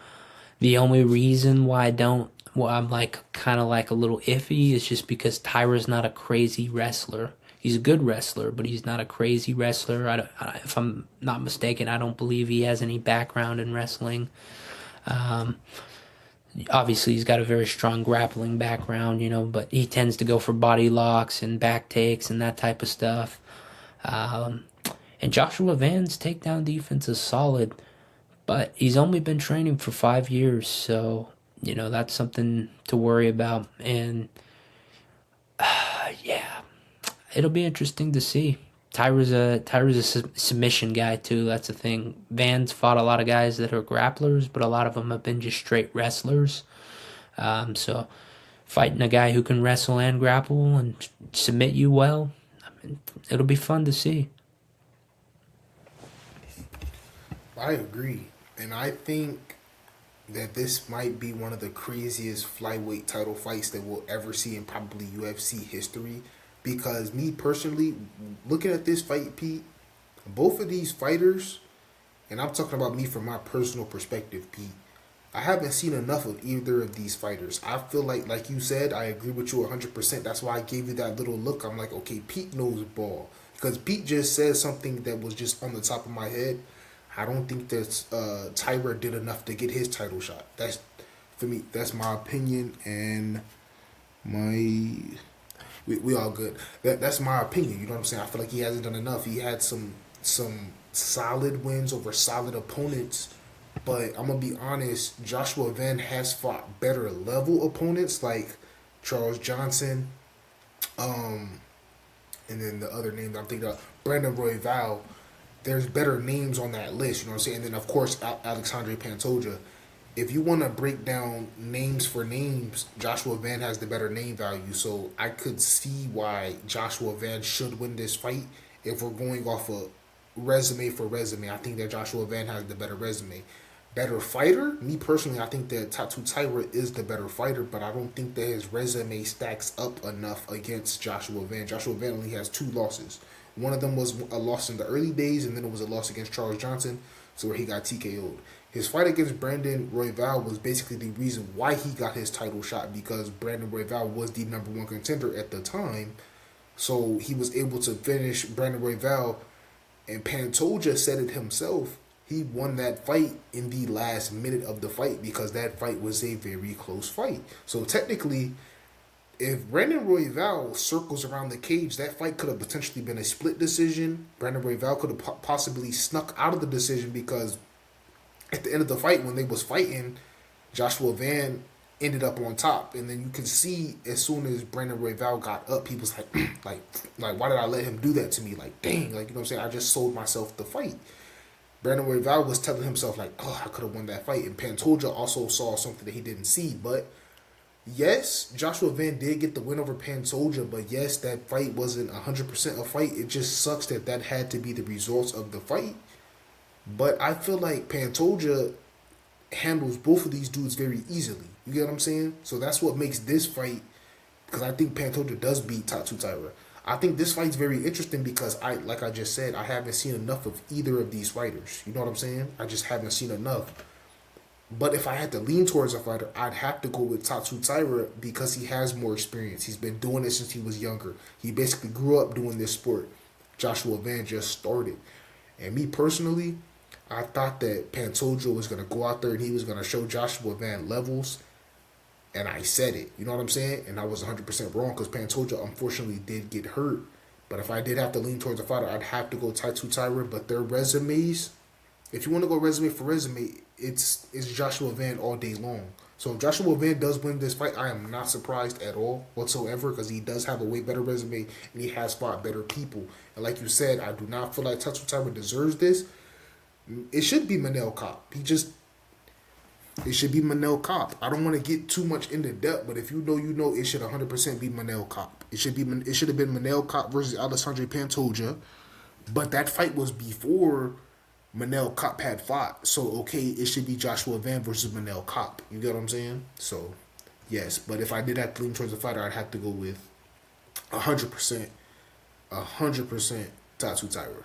The only reason why I'm like kind of like a little iffy is just because Tyra's not a crazy wrestler. He's a good wrestler, but he's not a crazy wrestler. If I'm not mistaken, I don't believe he has any background in wrestling. Obviously, he's got a very strong grappling background, but he tends to go for body locks and back takes and that type of stuff. And Joshua Van's takedown defense is solid, but he's only been training for 5 years, so that's something to worry about. And yeah, it'll be interesting to see. Tyra's a submission guy too. That's the thing. Van's fought a lot of guys that are grapplers, but a lot of them have been just straight wrestlers. So fighting a guy who can wrestle and grapple and submit you well, it'll be fun to see. I agree. And I think that this might be one of the craziest flyweight title fights that we'll ever see in probably UFC history. Because me personally, looking at this fight, Pete, both of these fighters, and I'm talking about me from my personal perspective, Pete, I haven't seen enough of either of these fighters. I feel like you said, I agree with you 100%. That's why I gave you that little look. I'm like, okay, Pete knows ball. Because Pete just said something that was just on the top of my head. I don't think that Tyra did enough to get his title shot. That's, for me, that's my opinion, and we all good. That's my opinion. You know what I'm saying? I feel like he hasn't done enough. He had some solid wins over solid opponents, but I'm gonna be honest. Joshua Van has fought better level opponents like Charles Johnson, and then the other name that I'm thinking of, Brandon Royval. There's better names on that list. You know what I'm saying? And then of course Alexandre Pantoja. If you want to break down names for names, Joshua Van has the better name value. So I could see why Joshua Van should win this fight. If we're going off of resume for resume, I think that Joshua Van has the better resume. Better fighter? Me personally, I think that Tattoo Tyra is the better fighter, but I don't think that his resume stacks up enough against Joshua Van. Joshua Van only has 2 losses. One of them was a loss in the early days, and then it was a loss against Charles Johnson, so where he got TKO'd. His fight against Brandon Royval was basically the reason why he got his title shot, because Brandon Royval was the #1 contender at the time. So he was able to finish Brandon Royval, and Pantoja said it himself. He won that fight in the last minute of the fight because that fight was a very close fight. So technically, if Brandon Royval circles around the cage, that fight could have potentially been a split decision. Brandon Royval could have possibly snuck out of the decision because at the end of the fight, when they was fighting, Joshua Van ended up on top, and then you can see as soon as Brandon Royval got up, he was like, like, why did I let him do that to me? Like, dang, like, you know what I'm saying? I just sold myself the fight. Brandon Royval was telling himself like, oh, I could have won that fight, and Pantoja also saw something that he didn't see. But yes, Joshua Van did get the win over Pantoja, but yes, that fight wasn't 100% a fight. It just sucks that that had to be the results of the fight. But I feel like Pantoja handles both of these dudes very easily. You get what I'm saying? So that's what makes this fight, because I think Pantoja does beat Tattoo Tyra. I think this fight's very interesting because like I just said, I haven't seen enough of either of these fighters. You know what I'm saying? I just haven't seen enough. But if I had to lean towards a fighter, I'd have to go with Tattoo Tyra because he has more experience. He's been doing it since he was younger. He basically grew up doing this sport. Joshua Van just started. And me personally, I thought that Pantoja was going to go out there and he was going to show Joshua Van levels. And I said it. You know what I'm saying? And I was 100% wrong because Pantoja unfortunately did get hurt. But if I did have to lean towards a fighter, I'd have to go Tattoo Tyra. But their resumes, if you want to go resume for resume, it's Joshua Van all day long. So if Joshua Van does win this fight, I am not surprised at all whatsoever because he does have a way better resume and he has fought better people. And like you said, I do not feel like Tattoo Tyra deserves this. It should be Manel Kopp. It should be Manel Kopp. I don't want to get too much into depth, but if you know, it should 100% be Manel Kopp. It should have been Manel Kopp versus Alexandre Pantoja, but that fight was before Manel Kopp had fought. So okay, it should be Joshua Van versus Manel Kopp. You get what I'm saying? So yes, but if I did have to lean towards a fighter, I'd have to go with 100%, 100% Tatu Tyra.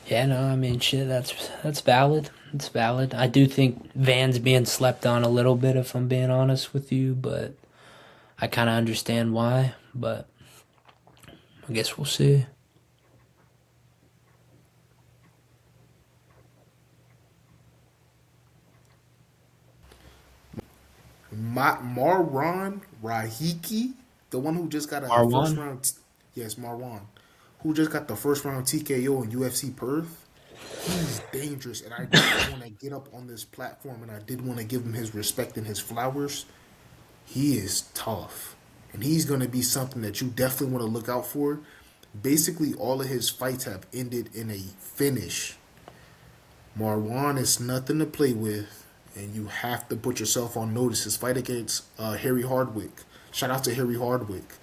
Yeah, no, I mean, shit, that's valid. It's valid. I do think Van's being slept on a little bit, if I'm being honest with you, but I kind of understand why. But I guess we'll see. Marwan Rahiki, the one who just got a first Marwan. round. Yes, Marwan, who just got the first round TKO in UFC Perth. He's dangerous, and I did want to get up on this platform, and I did want to give him his respect and his flowers. He is tough, and he's going to be something that you definitely want to look out for. Basically, all of his fights have ended in a finish. Marwan is nothing to play with, and you have to put yourself on notice. His fight against Harry Hardwick. Shout out to Harry Hardwick.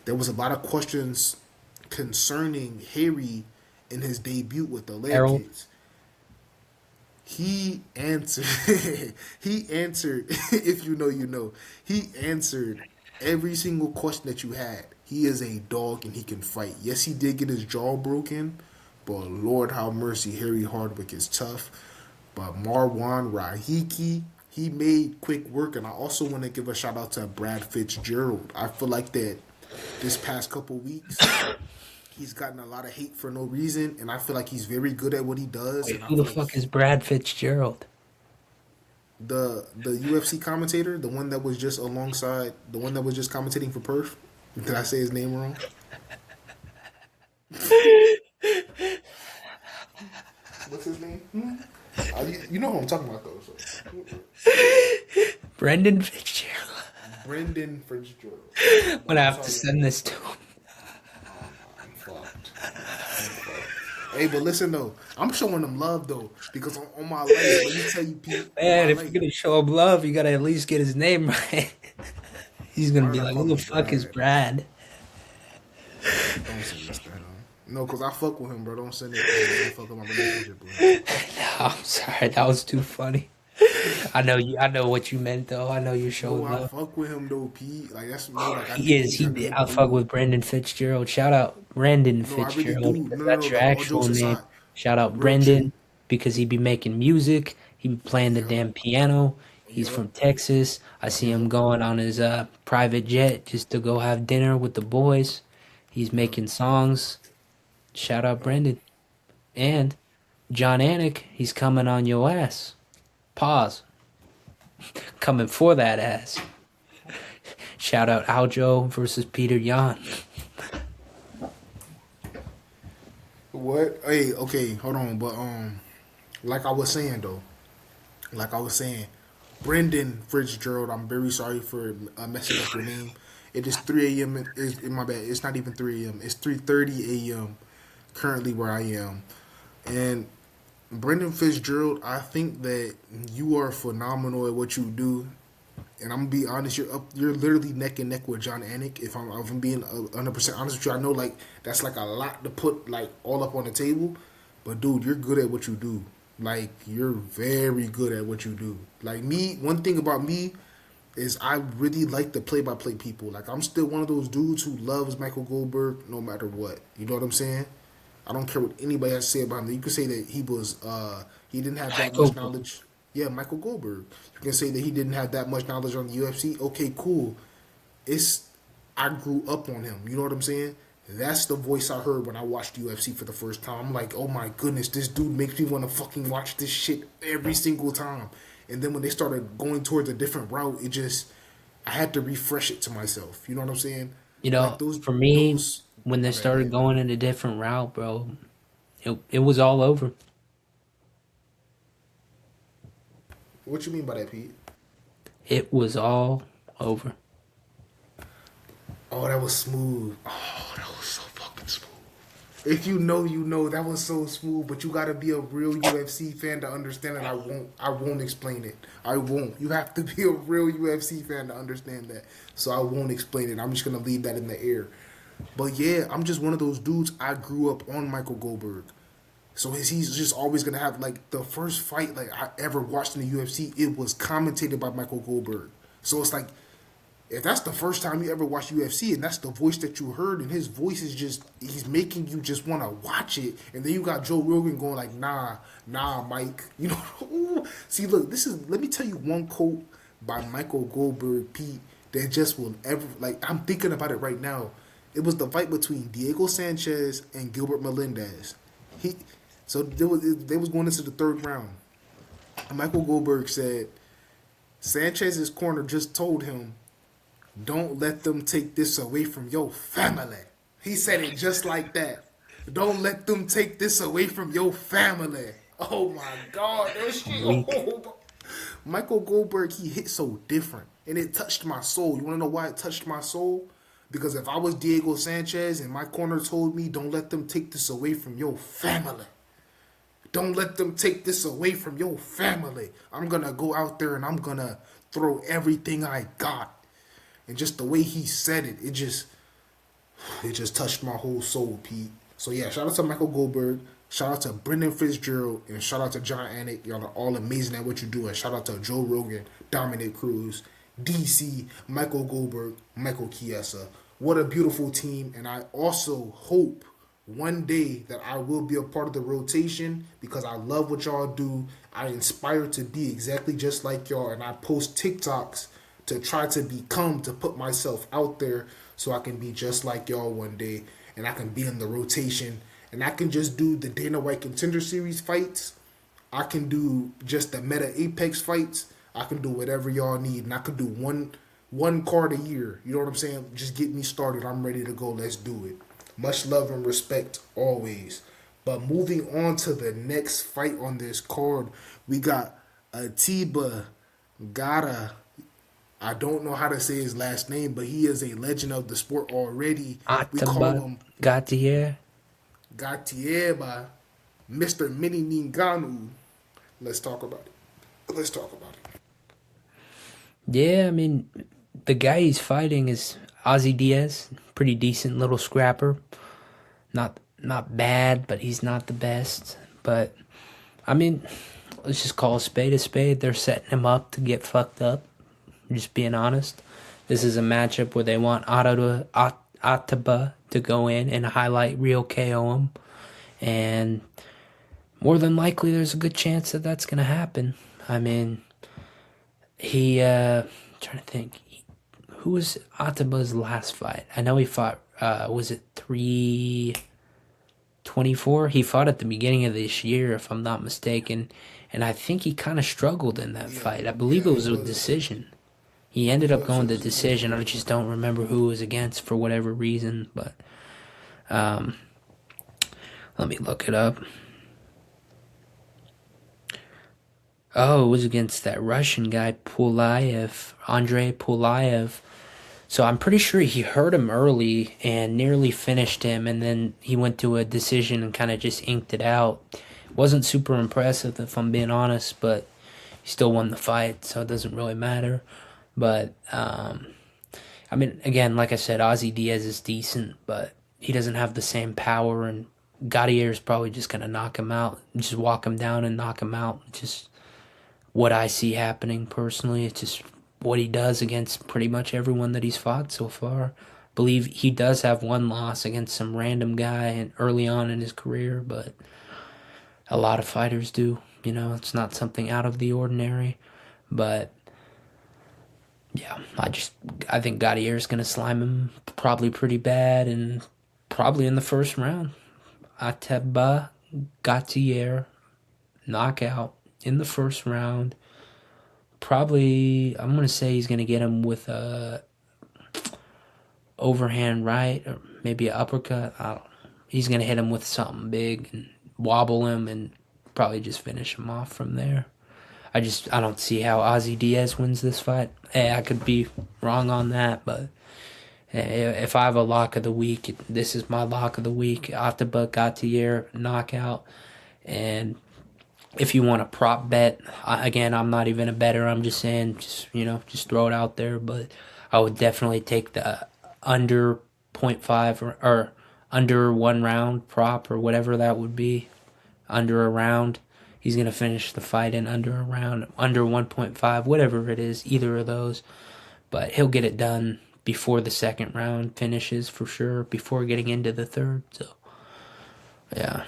There was a lot of questions concerning Harry in his debut with the leg Harold. kicks. He answered. He answered. If you know, you know. He answered every single question that you had. He is a dog and he can fight. Yes, he did get his jaw broken, but Lord have mercy, Harry Hardwick is tough. But Marwan Rahiki, he made quick work, and I also want to give a shout out to Brad Fitzgerald. I feel like that this past couple weeks, he's gotten a lot of hate for no reason, and I feel like he's very good at what he does, Wait, and I who the feel like fuck is Brad Fitzgerald? the UFC commentator, the one that was just alongside, the one that was just commentating for Perth. Did I say his name wrong? What's his name? You know who I'm talking about though. So. Brendan Fitzgerald. Brendan Fitzgerald. I'm But gonna I'm have to sorry. send this to him. I'm fucked. I'm fucked. Hey, but listen though, I'm showing them love though because on my life, let me tell you, Pete, on my Man, if life, you're gonna show him love, you gotta at least get his name right. He's gonna why be did I like, call "Who the him fuck is Brad? Brad?" Don't say this to him. No, cause I fuck with him, bro. Don't send it. Don't fuck with my relationship, bro. No, I'm sorry, that was too funny. I know you. I know what you meant, though. I know you're No, showing I love. fuck with him though, Pete. Like that's no, like I He think is. he's a He. good I fuck dude. with Brendan Fitzgerald. Shout out Brendan No, I really Fitzgerald do. because No, no, no. that's your Like all actual jokes name. aside, Shout out real shit. Brendan because he be making music. He be playing the Yep, damn piano. He's yep, from Texas. I see him yep, going on his private jet just to go have dinner with the boys. He's yep, making songs. Shout out yep. Brendan and John Anik. He's coming on your ass. Pause. Coming for that ass. Shout out Aljo versus Peter Yan. What? Hey, okay, hold on. But like I was saying though, like I was saying, Brendan Fitzgerald. I'm very sorry for messing up your name. It is 3 a.m. Is in my bad. It's not even 3 a.m. It's 3:30 a.m. currently where I am, and Brendan Fitzgerald. I think that you are phenomenal at what you do. And I'm gonna be honest, you're up. You're literally neck and neck with John Anik. If I'm being 100% honest with you, I know like that's like a lot to put like all up on the table, but dude, you're good at what you do. Like you're very good at what you do. Like me, one thing about me is I really like the play by play people. Like I'm still one of those dudes who loves Michael Goldberg no matter what. You know what I'm saying? I don't care what anybody has to say about him. You can say that he didn't have that much Michael. knowledge. Yeah, Michael Goldberg. You can say that he didn't have that much knowledge on the UFC. Okay, cool. It's I grew up on him. You know what I'm saying? That's the voice I heard when I watched UFC for the first time. I'm like, oh my goodness, this dude makes me want to fucking watch this shit every single time. And then when they started going towards a different route, it just I had to refresh it to myself. You know what I'm saying? You Like know, for me, those. when they My bad. Go started ahead. going in a different route, bro, it was all over. What you mean by that, Pete? It was all over. Oh, that was smooth. Oh, that was so fucking smooth. If you know, you know. That was so smooth. But you gotta be a real UFC fan to understand it. I won't. I won't explain it. I won't. You have to be a real UFC fan to understand that. So I won't explain it. I'm just gonna leave that in the air. But yeah, I'm just one of those dudes. I grew up on Michael Goldberg. So he's just always gonna have like the first fight like I ever watched in the UFC. It was commentated by Michael Goldberg. So it's like if that's the first time you ever watched UFC and that's the voice that you heard and his voice is just he's making you just want to watch it, and then you got Joe Rogan going like nah Mike, you know. Ooh. See, look, this is let me tell you one quote by Michael Goldberg, Pete, that just will ever like I'm thinking about it right now. It was the fight between Diego Sanchez and Gilbert Melendez. He so they was going into the third round. And Michael Goldberg said Sanchez's corner just told him, "Don't let them take this away from your family." He said it just like that. Don't let them take this away from your family. Oh my God, that shit. Weak. Oh. Michael Goldberg, he hit so different, and it touched my soul. You want to know why it touched my soul? Because if I was Diego Sanchez and my corner told me, "Don't let them take this away from your family. Don't let them take this away from your family," I'm gonna go out there and I'm gonna throw everything I got. And just the way he said it, it just touched my whole soul, Pete. So yeah, shout out to Michael Goldberg, shout out to Brendan Fitzgerald, and shout out to John Anik. Y'all are all amazing at what you do. And shout out to Joe Rogan, Dominic Cruz, DC, Michael Goldberg, Michael Chiesa. What a beautiful team. And I also hope one day that I will be a part of the rotation because I love what y'all do. I inspire to be exactly just like y'all, and I post TikToks to try to put myself out there so I can be just like y'all one day, and I can be in the rotation, and I can just do the Dana White Contender Series fights. I can do just the Meta Apex fights. I can do whatever y'all need, and I can do one card a year. You know what I'm saying? Just get me started. I'm ready to go. Let's do it. Much love and respect always. But moving on to the next fight on this card, we got Atiba Gata. I don't know how to say his last name, but he is a legend of the sport already. We call Ataba him Gatier. Gatieba, Mr. Mini Ninganu. Let's talk about it. Let's talk about it. Yeah, I mean, the guy he's fighting is Ozzy Diaz. Pretty decent little scrapper. Not bad, but he's not the best. But I mean, let's just call a spade a spade. They're setting him up to get fucked up. Just being honest. This is a matchup where they want Ataba to go in and highlight real KO him. And more than likely, there's a good chance that that's going to happen. I mean, I'm trying to think. Who was Ataba's last fight? I know he fought, was it 324? He fought at the beginning of this year, if I'm not mistaken. And I think he kind of struggled in that fight. I believe it was a decision. He ended up going to decision. I just don't remember who it was against for whatever reason. But let me look it up. Oh, it was against that Russian guy, Andrei Pulayev. So I'm pretty sure he hurt him early and nearly finished him, and then he went to a decision and kind of just inked it out. Wasn't super impressive, if I'm being honest, but he still won the fight, so it doesn't really matter. But, I mean, again, like I said, Ozzy Diaz is decent, but he doesn't have the same power, and Gautier is probably just going to knock him out, just walk him down and knock him out. Just what I see happening personally. It's just what he does against pretty much everyone that he's fought so far. I believe he does have one loss against some random guy and early on in his career, but a lot of fighters do. You know, it's not something out of the ordinary. But yeah, I think Gautier is gonna slime him probably pretty bad and probably in the first round. Ateba Gautier knockout in the first round. Probably, I'm going to say he's going to get him with a overhand right or maybe an uppercut. He's going to hit him with something big and wobble him and probably just finish him off from there. I don't see how Ozzy Diaz wins this fight. Hey, I could be wrong on that, but if I have a lock of the week, this is my lock of the week. Ataba Gautier knockout. And if you want a prop bet, again, I'm not even a bettor. I'm just saying, just throw it out there. But I would definitely take the under 0.5 or under 1 round prop or whatever that would be, under a round. He's going to finish the fight in under a round, under 1.5, whatever it is, either of those. But he'll get it done before the second round finishes for sure, before getting into the third. So, yeah.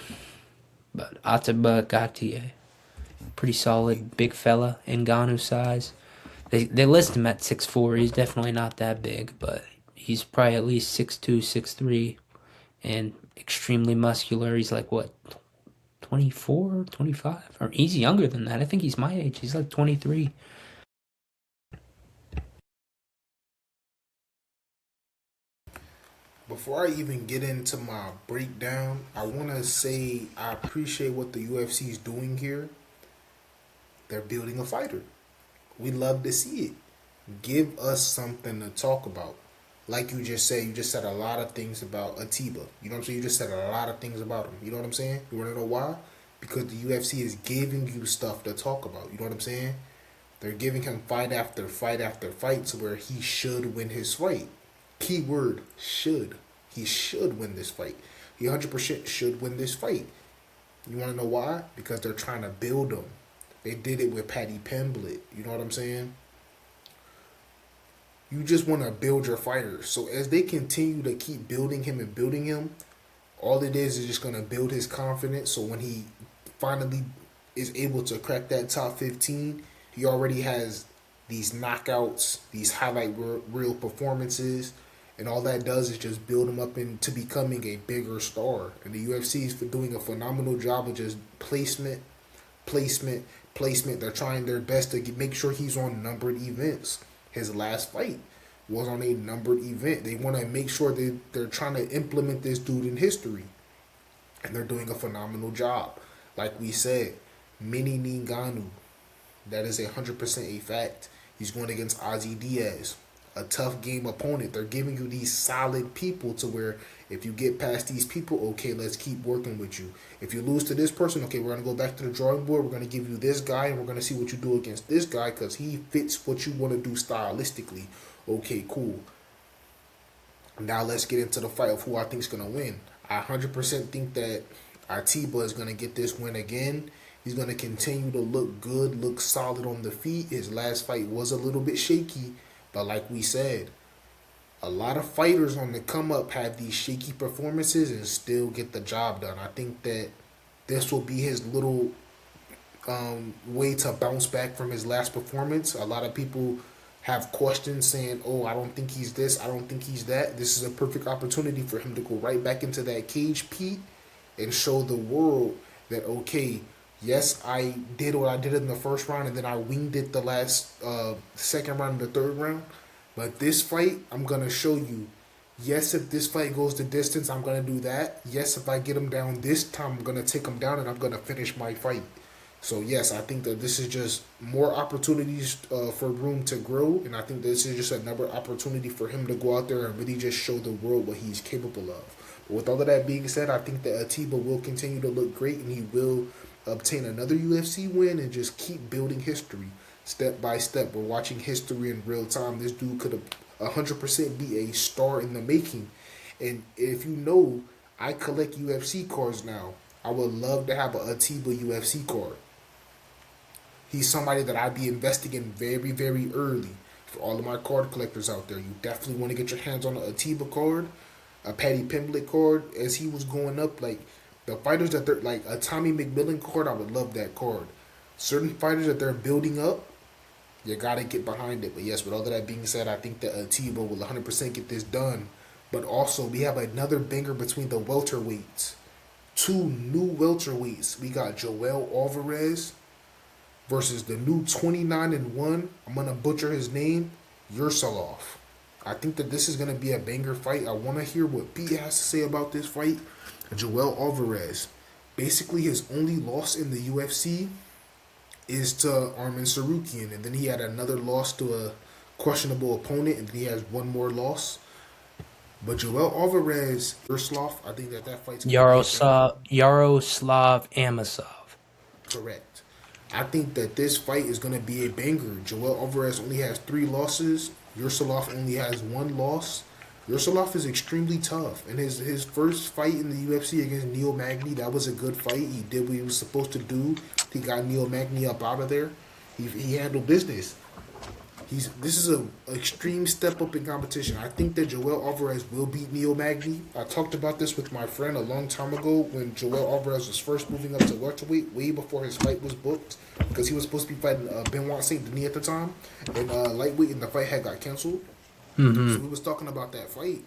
But Atiba Gatier, pretty solid, big fella, Ngannou size. They list him at 6'4". He's definitely not that big, but he's probably at least 6'2", 6'3", and extremely muscular. He's like, what, 24, 25? Or he's younger than that. I think he's my age. He's like 23. Before I even get into my breakdown, I want to say I appreciate what the UFC is doing here. They're building a fighter. We love to see it. Give us something to talk about. Like you just said a lot of things about Atiba. You know what I'm saying? You just said a lot of things about him. You know what I'm saying? You want to know why? Because the UFC is giving you stuff to talk about. You know what I'm saying? They're giving him fight after fight after fight to where he should win his fight. Keyword, should. He should win this fight. He 100% should win this fight. You want to know why? Because they're trying to build him. They did it with Paddy Pimblett. You know what I'm saying? You just want to build your fighters. So as they continue to keep building him, all it is just going to build his confidence. So when he finally is able to crack that top 15, he already has these knockouts, these highlight reel performances, and all that does is just build him up into becoming a bigger star. And the UFC is doing a phenomenal job of just placement. They're trying their best to make sure he's on numbered events. His last fight was on a numbered event. They want to make sure that they're trying to implement this dude in history. And they're doing a phenomenal job. Like we said, Mini Ngannou, that is 100% a fact. He's going against Ozzy Diaz, a tough game opponent. They're giving you these solid people to where if you get past these people, okay, let's keep working with you. If you lose to this person, okay, we're going to go back to the drawing board. We're going to give you this guy, and we're going to see what you do against this guy because he fits what you want to do stylistically. Okay, cool. Now let's get into the fight of who I think is going to win. I 100% think that Atiba is going to get this win again. He's going to continue to look good, look solid on the feet. His last fight was a little bit shaky, but like we said, a lot of fighters on the come up have these shaky performances and still get the job done. I think that this will be his little way to bounce back from his last performance. A lot of people have questions saying, oh, I don't think he's this, I don't think he's that. This is a perfect opportunity for him to go right back into that cage, Pete, and show the world that, okay, yes, I did what I did in the first round and then I winged it the last second round and the third round. But this fight, I'm going to show you. Yes, if this fight goes the distance, I'm going to do that. Yes, if I get him down this time, I'm going to take him down and I'm going to finish my fight. So, yes, I think that this is just more opportunities for room to grow. And I think this is just another opportunity for him to go out there and really just show the world what he's capable of. But with all of that being said, I think that Atiba will continue to look great and he will obtain another UFC win and just keep building history. Step by step, we're watching history in real time. This dude could have 100% be a star in the making. And if you know, I collect UFC cards now. I would love to have a Atiba UFC card. He's somebody that I'd be investing in very, very early. For all of my card collectors out there, you definitely want to get your hands on a Atiba card, a Paddy Pimblett card. As he was going up, like the fighters that they're like a Tommy McMillan card, I would love that card. Certain fighters that they're building up, you gotta get behind it. But yes, with all of that being said, I think that Atiba will 100% get this done. But also, we have another banger between the welterweights. Two new welterweights. We got Joel Alvarez versus the new 29-1. I'm gonna butcher his name, Yursalov. I think that this is gonna be a banger fight. I want to hear what Pete has to say about this fight. Joel Alvarez, basically his only loss in the UFC is to Arman Sarukian, and then he had another loss to a questionable opponent, and then he has one more loss. But Joel Alvarez, Yursalov, I think that fight's Yaroslav Amosov. Correct. I think that this fight is going to be a banger. Joel Alvarez only has 3 losses. Yursalov only has 1 loss. Yursalov is extremely tough, and his first fight in the UFC against Neil Magny, that was a good fight. He did what he was supposed to do. He got Neil Magny up out of there. He handled business. This is a extreme step up in competition. I think that Joel Alvarez will beat Neil Magny. I talked about this with my friend a long time ago when Joel Alvarez was first moving up to welterweight, way before his fight was booked, because he was supposed to be fighting Benoit Saint Denis at the time, and lightweight, and the fight had got canceled. So we was talking about that fight,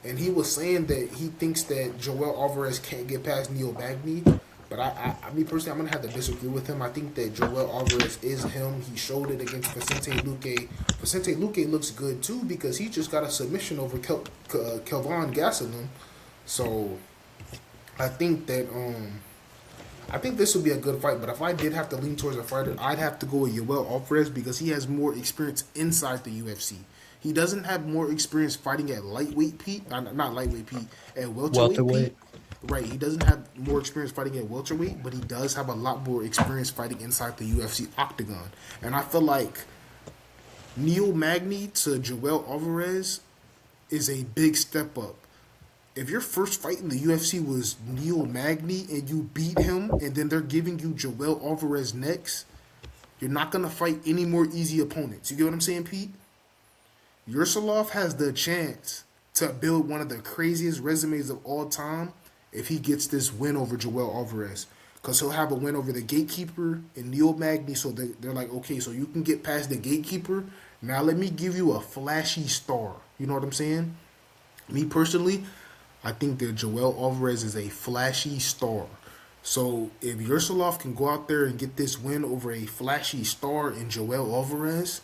and he was saying that he thinks that Joel Alvarez can't get past Neil Magny. But me personally, I'm gonna have to disagree with him. I think that Joel Alvarez is him. He showed it against Vicente Luque. Vicente Luque looks good too because he just got a submission over Kelvin Gastelum. So I think that I think this will be a good fight. But if I did have to lean towards a fighter, I'd have to go with Joel Alvarez because he has more experience inside the UFC. He doesn't have more experience fighting at lightweight Pete, not lightweight Pete, at welterweight Pete. Right, he doesn't have more experience fighting at welterweight, but he does have a lot more experience fighting inside the UFC octagon. And I feel like Neil Magny to Joel Alvarez is a big step up. If your first fight in the UFC was Neil Magny and you beat him, and then they're giving you Joel Alvarez next, you're not going to fight any more easy opponents. You get what I'm saying, Pete? Yursalov has the chance to build one of the craziest resumes of all time if he gets this win over Joel Alvarez. Because he'll have a win over the gatekeeper and Neil Magny. So they're like, okay, so you can get past the gatekeeper. Now let me give you a flashy star. You know what I'm saying? Me personally, I think that Joel Alvarez is a flashy star. So if Yursalov can go out there and get this win over a flashy star in Joel Alvarez,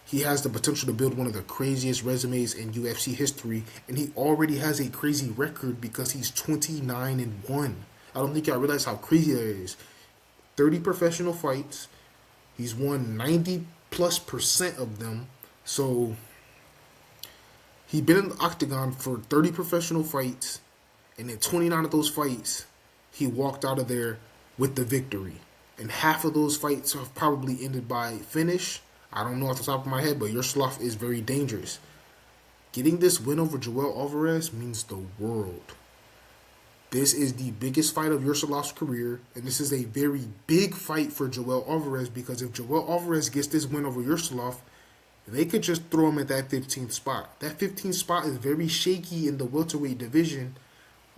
he has the potential to build one of the craziest resumes in UFC history, and he already has a crazy record because he's 29-1. I don't think y'all realize how crazy that is. 30 professional fights. He's won 90+% of them. So he's been in the octagon for 30 professional fights, and in 29 of those fights, he walked out of there with the victory. And half of those fights have probably ended by finish. I don't know off the top of my head, but Yursalov is very dangerous. Getting this win over Joel Alvarez means the world. This is the biggest fight of Yursalov's career, and this is a very big fight for Joel Alvarez because if Joel Alvarez gets this win over Yursalov, they could just throw him at that 15th spot. That 15th spot is very shaky in the welterweight division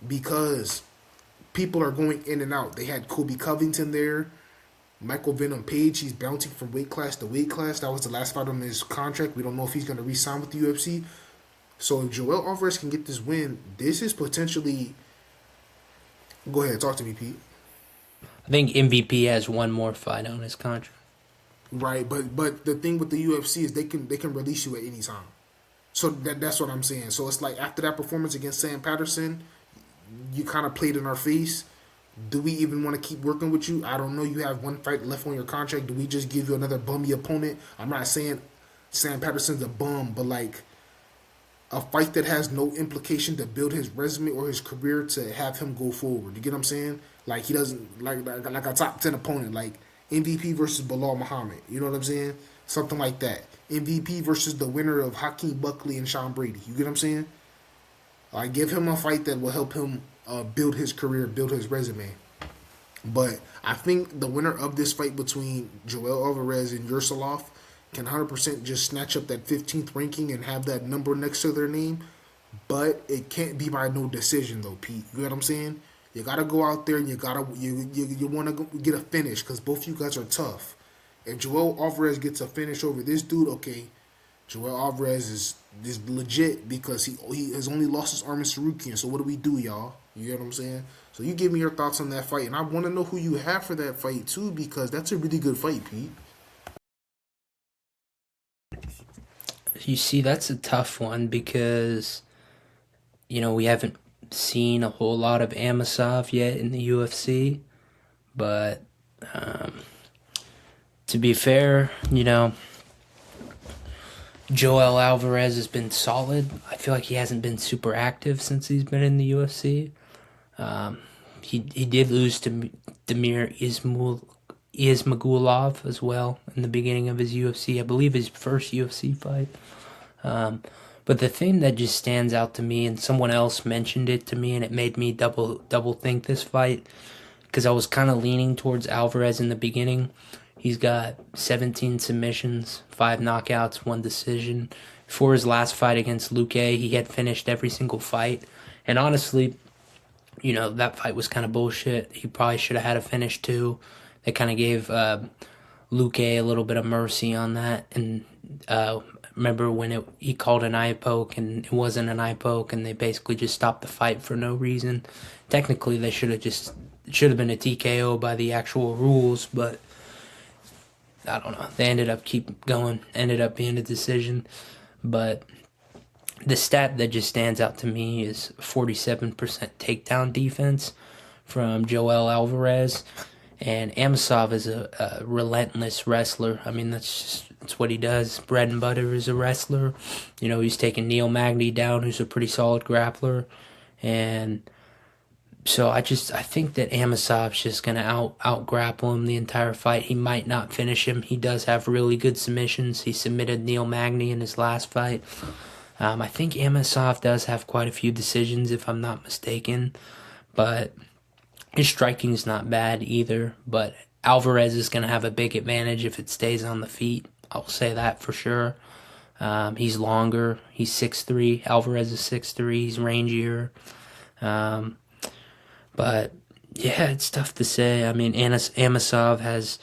because people are going in and out. They had Kobe Covington there. Michael Venom Page, he's bouncing from weight class to weight class. That was the last fight on his contract. We don't know if he's going to re-sign with the UFC. So if Joel Alvarez can get this win, this is potentially... Go ahead, talk to me, Pete. I think MVP has one more fight on his contract. Right, but the thing with the UFC is they can release you at any time. So that's what I'm saying. So it's like after that performance against Sam Patterson, you kind of played in our face. Do we even want to keep working with you? I don't know. You have one fight left on your contract. Do we just give you another bummy opponent? I'm not saying Sam Patterson's a bum, but like a fight that has no implication to build his resume or his career to have him go forward. You get what I'm saying? Like he doesn't like a top 10 opponent, like MVP versus Bilal Muhammad. You know what I'm saying? Something like that. MVP versus the winner of Hakeem Buckley and Sean Brady. You get what I'm saying? Like give him a fight that will help him build his career, build his resume. But I think the winner of this fight between Joel Alvarez and Yursalov can 100% just snatch up that 15th ranking and have that number next to their name. But it can't be by no decision though, Pete. You know what I'm saying? You gotta go out there and you want to get a finish because both you guys are tough. If Joel Alvarez gets a finish over this dude, okay, Joel Alvarez is legit because he has only lost his Armin Sarukian. So what do we do, y'all? You get what I'm saying? So you give me your thoughts on that fight, and I want to know who you have for that fight too because that's a really good fight, Pete. You see, that's a tough one because, you know, we haven't seen a whole lot of Amasov yet in the UFC. But to be fair, you know, Joel Alvarez has been solid. I feel like he hasn't been super active since he's been in the UFC. He did lose to Damir Ismagulov as well in the beginning of his UFC. I believe his first UFC fight. But the thing that just stands out to me, and someone else mentioned it to me, and it made me double think this fight, because I was kind of leaning towards Alvarez in the beginning. He's got 17 submissions, 5 knockouts, 1 decision. Before his last fight against Luque, he had finished every single fight. And honestly, that fight was kind of bullshit. He probably should have had a finish too. They kind of gave Luque a little bit of mercy on that. And remember when he called an eye poke and it wasn't an eye poke, and they basically just stopped the fight for no reason. Technically, they should have been a TKO by the actual rules, but I don't know. They ended up being a decision. But the stat that just stands out to me is 47% takedown defense from Joel Alvarez. And Amosov is a relentless wrestler. I mean, that's what he does. Bread and butter is a wrestler. He's taking Neil Magny down, who's a pretty solid grappler. And so I think that Amosov's just going to out grapple him the entire fight. He might not finish him. He does have really good submissions. He submitted Neil Magny in his last fight. I think Amosov does have quite a few decisions, if I'm not mistaken. But his striking's not bad either. But Alvarez is going to have a big advantage if it stays on the feet. I'll say that for sure. He's longer. He's 6'3". Alvarez is 6'3". He's rangier. But yeah, it's tough to say. I mean, Amosov has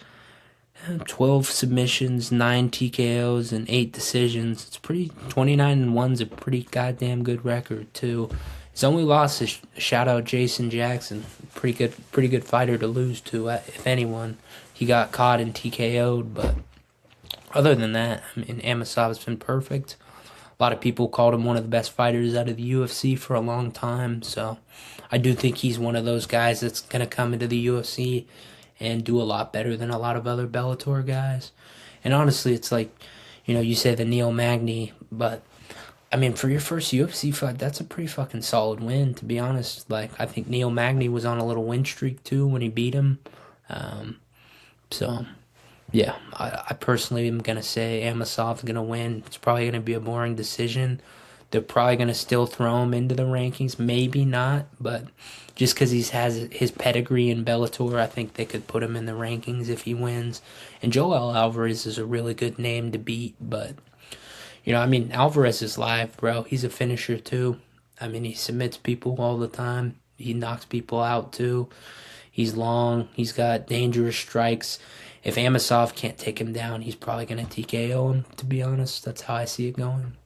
12 submissions, 9 TKOs, and 8 decisions. It's 29-1's a pretty goddamn good record too. His only loss is shout out Jason Jackson, pretty good fighter to lose to, if anyone. He got caught and TKO'd, but other than that, I mean, Amosov's been perfect. A lot of people called him one of the best fighters out of the UFC for a long time, so I do think he's one of those guys that's going to come into the UFC and do a lot better than a lot of other Bellator guys. And honestly, it's like, you say the Neil Magny, but I mean, for your first UFC fight, that's a pretty fucking solid win, to be honest. Like, I think Neil Magny was on a little win streak too when he beat him. So, yeah, I personally am going to say Amosov's going to win. It's probably going to be a boring decision. They're probably going to still throw him into the rankings. Maybe not, but just because he has his pedigree in Bellator, I think they could put him in the rankings if he wins. And Joel Alvarez is a really good name to beat, but, I mean, Alvarez is live, bro. He's a finisher, too. I mean, he submits people all the time. He knocks people out, too. He's long. He's got dangerous strikes. If Amosov can't take him down, he's probably going to TKO him, to be honest. That's how I see it going.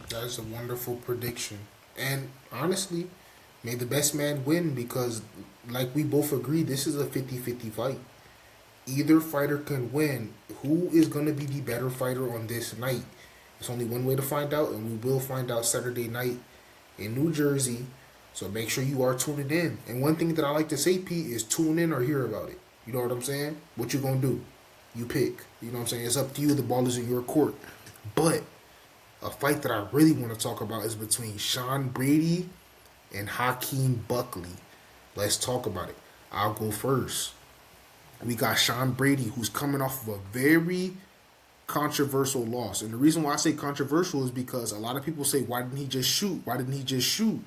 That is a wonderful prediction. And honestly, may the best man win, because like we both agree, this is a 50-50 fight. Either fighter can win. Who is going to be the better fighter on this night? There's only one way to find out, and we will find out Saturday night in New Jersey. So make sure you are tuning in. And one thing that I like to say, Pete, is tune in or hear about it. You know what I'm saying? What you going to do? You pick. You know what I'm saying? It's up to you. The ball is in your court. But a fight that I really want to talk about is between Sean Brady and Hakeem Buckley. Let's talk about it. I'll go first. We got Sean Brady, who's coming off of a very controversial loss. And the reason why I say controversial is because a lot of people say, why didn't he just shoot? Why didn't he just shoot?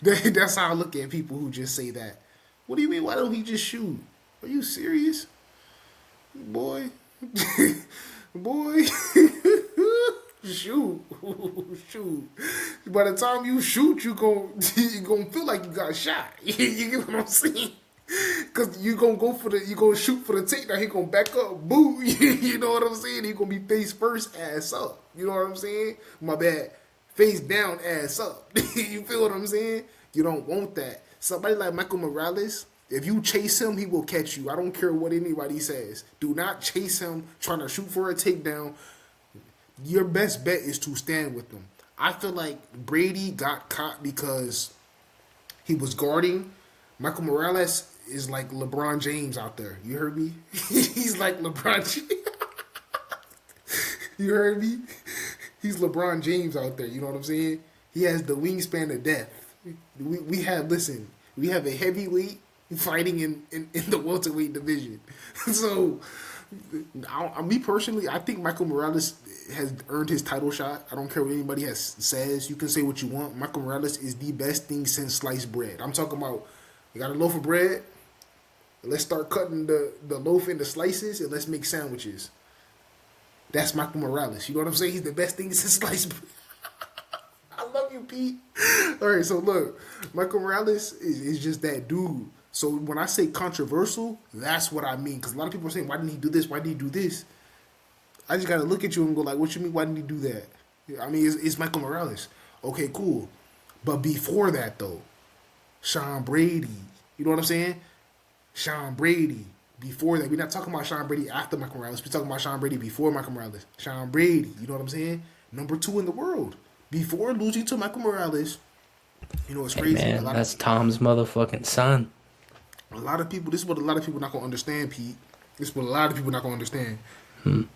That's how I look at people who just say that. What do you mean, why don't he just shoot? Are you serious? Boy. Boy. Shoot. By the time you shoot, you gonna feel like you got shot. You get what I'm saying? Cause you gonna shoot for the takedown. He gonna back up, boo. You know what I'm saying? He gonna be face first, ass up. You know what I'm saying? My bad. Face down, ass up. You feel what I'm saying? You don't want that. Somebody like Michael Morales, if you chase him, he will catch you. I don't care what anybody says. Do not chase him trying to shoot for a takedown. Your best bet is to stand with him. I feel like Brady got caught because he was guarding. Michael Morales is like LeBron James out there. You heard me? He's like LeBron James. You heard me? He's LeBron James out there. You know what I'm saying? He has the wingspan of death. We have a heavyweight fighting in the welterweight division. So Me personally, I think Michael Morales has earned his title shot. I don't care what anybody says. You can say what you want. Michael Morales is the best thing since sliced bread. I'm talking about, you got a loaf of bread. Let's start cutting the loaf into slices and let's make sandwiches. That's Michael Morales. You know what I'm saying? He's the best thing since sliced bread. I love you, Pete. All right, so look, Michael Morales is just that dude. So when I say controversial, that's what I mean. Because a lot of people are saying, why didn't he do this? Why did he do this? I just got to look at you and go like, what you mean, why didn't he do that? I mean, it's Michael Morales. Okay, cool. But before that, though, Sean Brady. You know what I'm saying? Sean Brady. Before that, we're not talking about Sean Brady after Michael Morales. We're talking about Sean Brady before Michael Morales. Sean Brady. You know what I'm saying? Number 2 in the world. Before losing to Michael Morales, you know, it's crazy. Man, that's Tom's motherfucking son. A lot of people, this is what a lot of people not going to understand, Pete. This is what a lot of people not going to understand.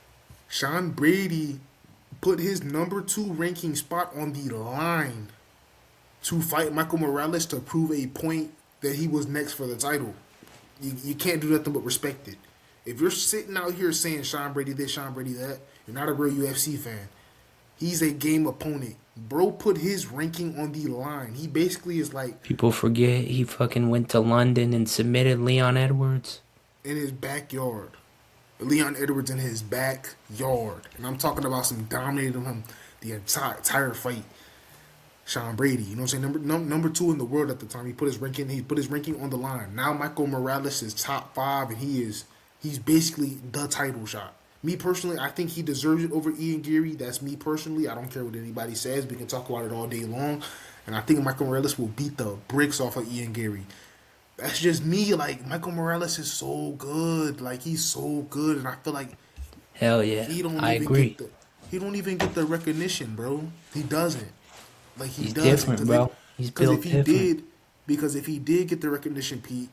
Sean Brady put his number 2 ranking spot on the line to fight Michael Morales to prove a point that he was next for the title. You can't do nothing but respect it. If you're sitting out here saying Sean Brady this, Sean Brady that, you're not a real UFC fan. He's a game opponent. Bro put his ranking on the line. He basically is like... People forget he fucking went to London and submitted Leon Edwards. In his backyard. Leon Edwards in his backyard. And I'm talking about some dominating him the entire fight. Sean Brady, you know what I'm saying? Number 2 in the world at the time. He put his ranking on the line. Now Michael Morales is top 5 and he's basically the title shot. Me personally, I think he deserves it over Ian Gary. That's me personally. I don't care what anybody says. We can talk about it all day long. And I think Michael Morales will beat the bricks off of Ian Gary. That's just me. Like, Michael Morales is so good. Like, he's so good. And I feel like... Hell yeah. I agree. He don't even get the recognition, bro. He doesn't. Like, he's different, bro. He's built different. Because if he did get the recognition, Pete,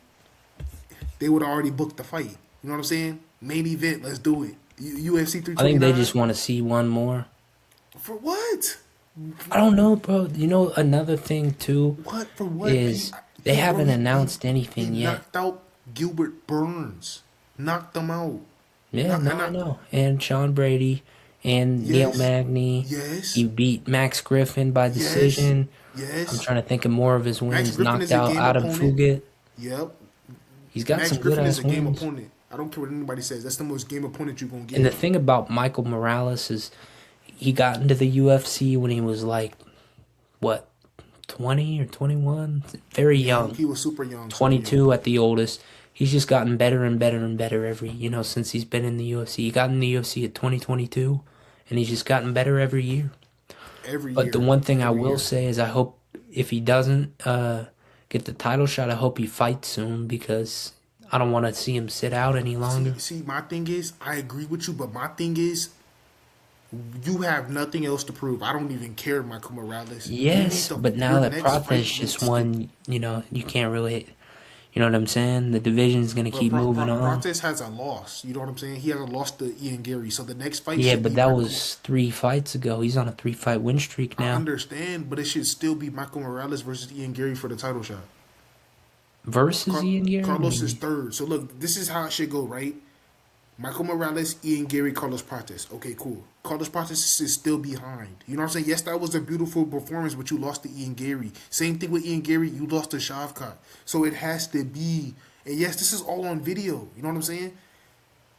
they would have already booked the fight. You know what I'm saying? Main event, let's do it. UFC 329. I think they just want to see one more. For what? I don't know, bro. You know, another thing, too, what? For what? Is they haven't announced anything yet. Knocked out Gilbert Burns. Knocked them out. Yeah, I know. And Sean Brady and Neil Magny. Yes. He beat Max Griffin by decision. Yes. I'm trying to think of more of his wins. Knocked out Adam Fugit. Yep. He's got Max some Griffin good-ass is a game wins. opponent. I don't care what anybody says. That's the most game opponent you're going to get. And the thing about Michael Morales is he got into the UFC when he was like, what, 20 or 21? Very young. He was super young. 22 at the oldest. He's just gotten better and better and better since he's been in the UFC. He got in the UFC at 2022, and he's just gotten better every year. But the one thing I will say is I hope if he doesn't get the title shot, I hope he fights soon because I don't want to see him sit out any longer. See, my thing is, I agree with you, but my thing is, you have nothing else to prove. I don't even care, Michael Morales. Yes, but now that Prates just won, you can't really... You know what I'm saying? The division's going to keep moving on. Prates has a loss. You know what I'm saying? He hasn't lost to Ian Gary. So the next fight should but that was 3 fights ago. He's on a 3-fight win streak now. I understand, but it should still be Michael Morales versus Ian Gary for the title shot. Versus Ian Gary? Carlos is third. So look, this is how it should go, right? Michael Morales, Ian Gary, Carlos Prates. Okay, cool. Carlos Prates is still behind. You know what I'm saying? Yes, that was a beautiful performance, but you lost to Ian Gary. Same thing with Ian Gary. You lost to Shavkat. So it has to be... And yes, this is all on video. You know what I'm saying?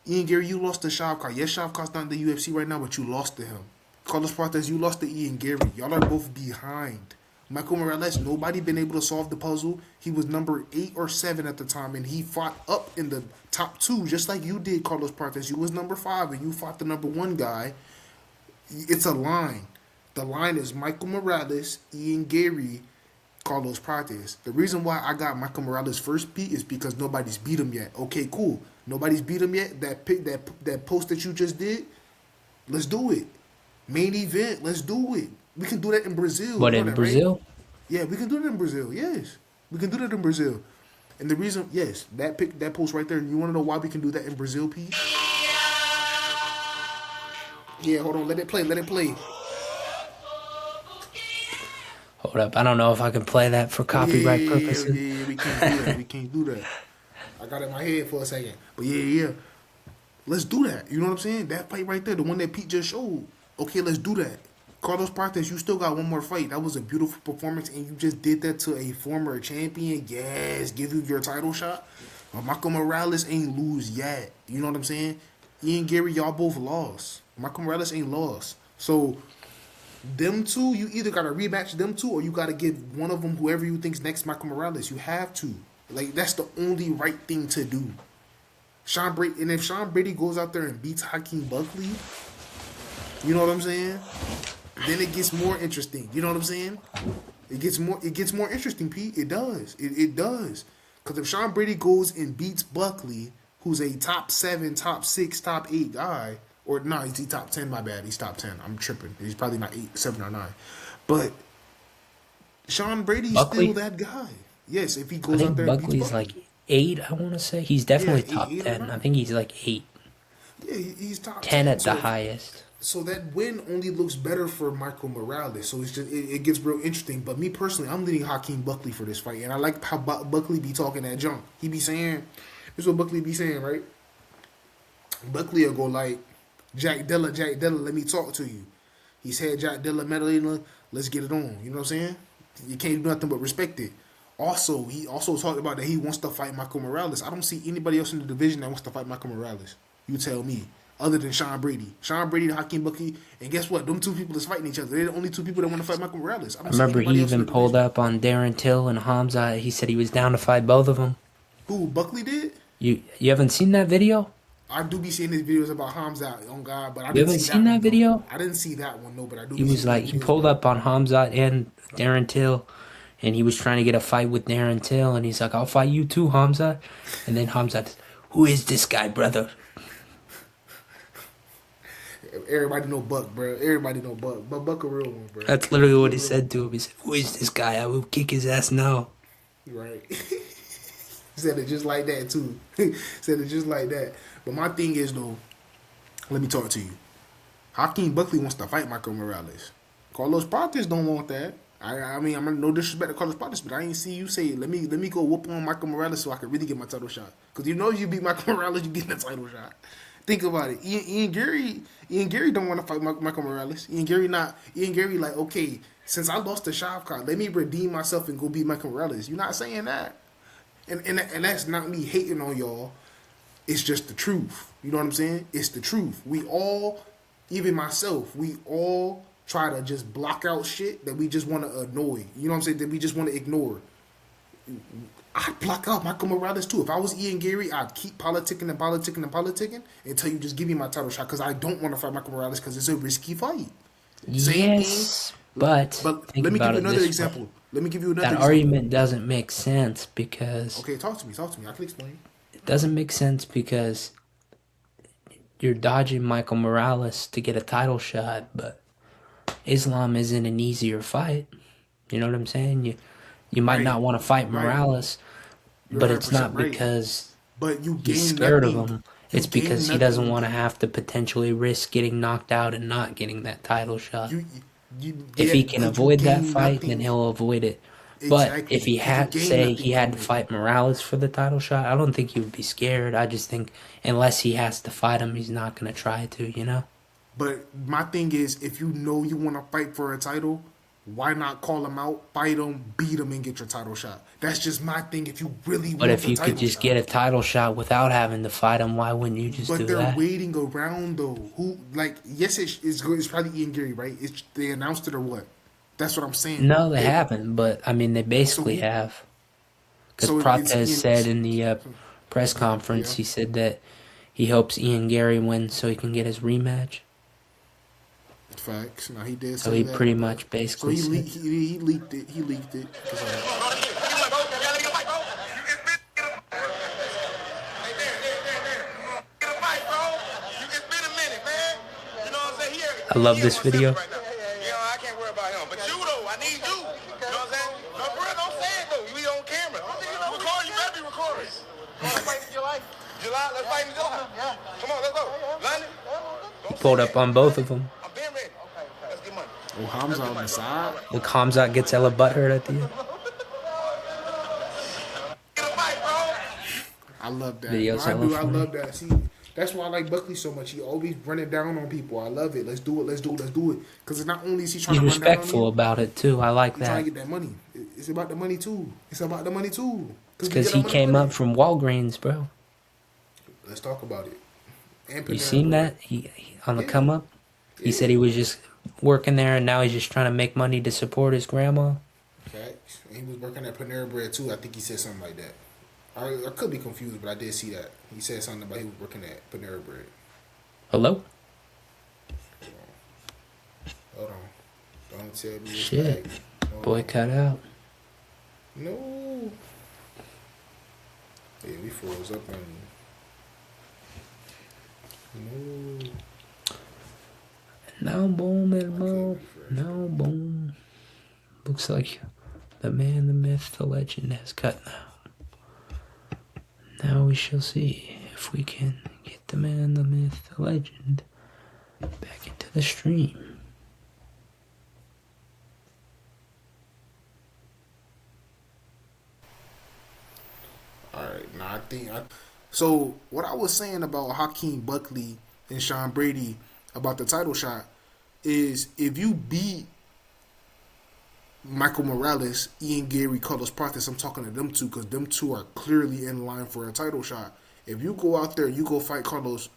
Ian Gary, you lost to Shavkat. Yes, Shavkat's not in the UFC right now, but you lost to him. Carlos Prates, you lost to Ian Gary. Y'all are both behind. Michael Morales, nobody been able to solve the puzzle. He was number 8 or 7 at the time, and he fought up in the top 2, just like you did, Carlos Prates. You was number 5, and you fought the number 1 guy. It's a line. The line is Michael Morales, Ian Gary, Carlos Prates. The reason why I got Michael Morales first beat is because nobody's beat him yet. Okay, cool. Nobody's beat him yet. That post that you just did, let's do it. Main event, let's do it. We can do that in Brazil. What, in Brazil? Right? Yeah, we can do that in Brazil. Yes. We can do that in Brazil. And the reason, yes, that post right there, you want to know why we can do that in Brazil, Pete? Yeah, hold on. Let it play. Hold up. I don't know if I can play that for copyright purposes. Yeah, we can't do that. I got it in my head for a second. But yeah. Let's do that. You know what I'm saying? That fight right there, the one that Pete just showed. Okay, let's do that. Carlos Prates, you still got one more fight. That was a beautiful performance, and you just did that to a former champion. Yes, give you your title shot. But Michael Morales ain't lose yet. You know what I'm saying? Ian Gary, y'all both lost. Michael Morales ain't lost. So, them two, you either got to rematch them two, or you got to give one of them, whoever you think's next Michael Morales. You have to. Like, that's the only right thing to do. Sean Brady, and if Sean Brady goes out there and beats Hakeem Buckley, you know what I'm saying? Then it gets more interesting. You know what I'm saying? It gets more interesting, Pete. It does. It does. Because if Sean Brady goes and beats Buckley, who's a top 7, top 6, top 8 guy, or no, he's top 10, my bad. He's top 10. I'm tripping. He's probably not 8, 7, or 9. But Sean Brady's still that guy. Yes, if he goes out there and beats Buckley. Buckley's like 8, I want to say. He's definitely top 10. I think he's like 8. Yeah, he's top 10 at the highest. So that win only looks better for Michael Morales. So it's just it gets real interesting. But me personally, I'm leading Hakeem Buckley for this fight, and I like how Buckley be talking that junk. He be saying, "This is what Buckley be saying, right?" Buckley will go like, Jack Dilla, let me talk to you. He said, Jack Dilla, Medellin, let's get it on. You know what I'm saying? You can't do nothing but respect it. Also, he also talked about that he wants to fight Michael Morales. I don't see anybody else in the division that wants to fight Michael Morales. You tell me. Other than Sean Brady. Sean Brady and Hakeem Buckley. And guess what? Them two people is fighting each other. They're the only two people that want to fight Michael Morales. I remember he even pulled up on Darren Till and Hamza. He said he was down to fight both of them. Who, Buckley did? You haven't seen that video? I do be seeing these videos about Hamza on God, but I didn't see that video? No. I didn't see that one, no, but I do. He was like, he pulled up on Hamza and Darren Till, and he was trying to get a fight with Darren Till, and he's like, I'll fight you too, Hamza. And then Hamza, who is this guy, brother? Everybody know Buck, bro. Everybody know Buck. But Buck a real one, bro. That's literally what he said to him. He said, who is this guy? I will kick his ass now. Right. He said it just like that, too. Said it just like that. But my thing is, though, let me talk to you. Hakeem Buckley wants to fight Michael Morales. Carlos Prates don't want that. I mean, I'm no disrespect to Carlos Prates, but I ain't see you say, let me go whoop on Michael Morales so I can really get my title shot. Because you know if you beat Michael Morales, you get the title shot. Think about it. Ian Gary don't want to fight Michael Morales. Ian Gary like, okay, since I lost to Shavkat, let me redeem myself and go beat Michael Morales. You're not saying that. And that's not me hating on y'all. It's just the truth. You know what I'm saying? It's the truth. We all, even myself, we all try to just block out shit that we just want to annoy. You know what I'm saying? That we just want to ignore. I'd block out Michael Morales too. If I was Ian Gary, I'd keep politicking until you just give me my title shot, because I don't want to fight Michael Morales because it's a risky fight. Yes, but let me give you another example. That argument doesn't make sense because... Okay, talk to me. I can explain. It doesn't make sense because you're dodging Michael Morales to get a title shot, but Islam isn't an easier fight. You know what I'm saying? You might not want to fight Morales, but it's not because he's scared of him. It's because he doesn't want to have to potentially risk getting knocked out and not getting that title shot. If he can avoid that fight, then he'll avoid it. But if he had to fight Morales for the title shot, I don't think he would be scared. I just think unless he has to fight him, he's not going to try to, you know? But my thing is, if you know you want to fight for a title, why not call him out, fight him, beat him, and get your title shot? That's just my thing. If you really want But if you could just get a title shot without having to fight him, why wouldn't you just do that? But they're waiting around, though. Yes, it's probably Ian Gary, right? They announced it or what? That's what I'm saying. No, they haven't, but, I mean, they basically have. Because Prates said in the press conference, he said that he hopes Ian Gary wins so he can get his rematch. Facts. Now he did. So he pretty much basically. So he leaked it. He leaked it. I love this video. I can't worry about him, but you though, I need you. You know what I'm saying? No, bro, don't say it though. We on camera. You record, you better be recording. Let's fight in July. Let's fight in July. Yeah. Come on, let's go. London. He pulled up on both of them. I'm being ready. Let's get money. Oh, Hamza on the side. Look, Hamza gets Ella butthurt at the end. I love that. Video's I love that. See, That's why I like Buckley so much. He always running down on people. I love it. Let's do it. Let's do it. Let's do it. Because it's not only is he trying He's to run down on respectful you, about it too. I like he's trying that. to get that money. It's about the money too. It's about the money too. It's because he came up from Walgreens, bro. Let's talk about it. And You Panera seen Bread. that? He on the Yeah. come up. He said he was just working there, and now he's just trying to make money to support his grandma. Facts. And he was working at Panera Bread too. I think he said something like that. I could be confused, but I did see that. He said something about he was working at Panera Bread. Hello? Hold on. Don't tell me it's Shit. back. Hold Boy on. cut out. No. Yeah, we froze up on you. No. No boom, Elmo. No boom. Looks like the man, the myth, the legend has cut now. Now we shall see if we can get the man, the myth, the legend back into the stream. Alright, now I think so what I was saying about Hakeem Buckley and Sean Brady about the title shot is if you beat Michael Morales, Ian Gary, Carlos Prates, I'm talking to them two because them two are clearly in line for a title shot. If you go out there, you go fight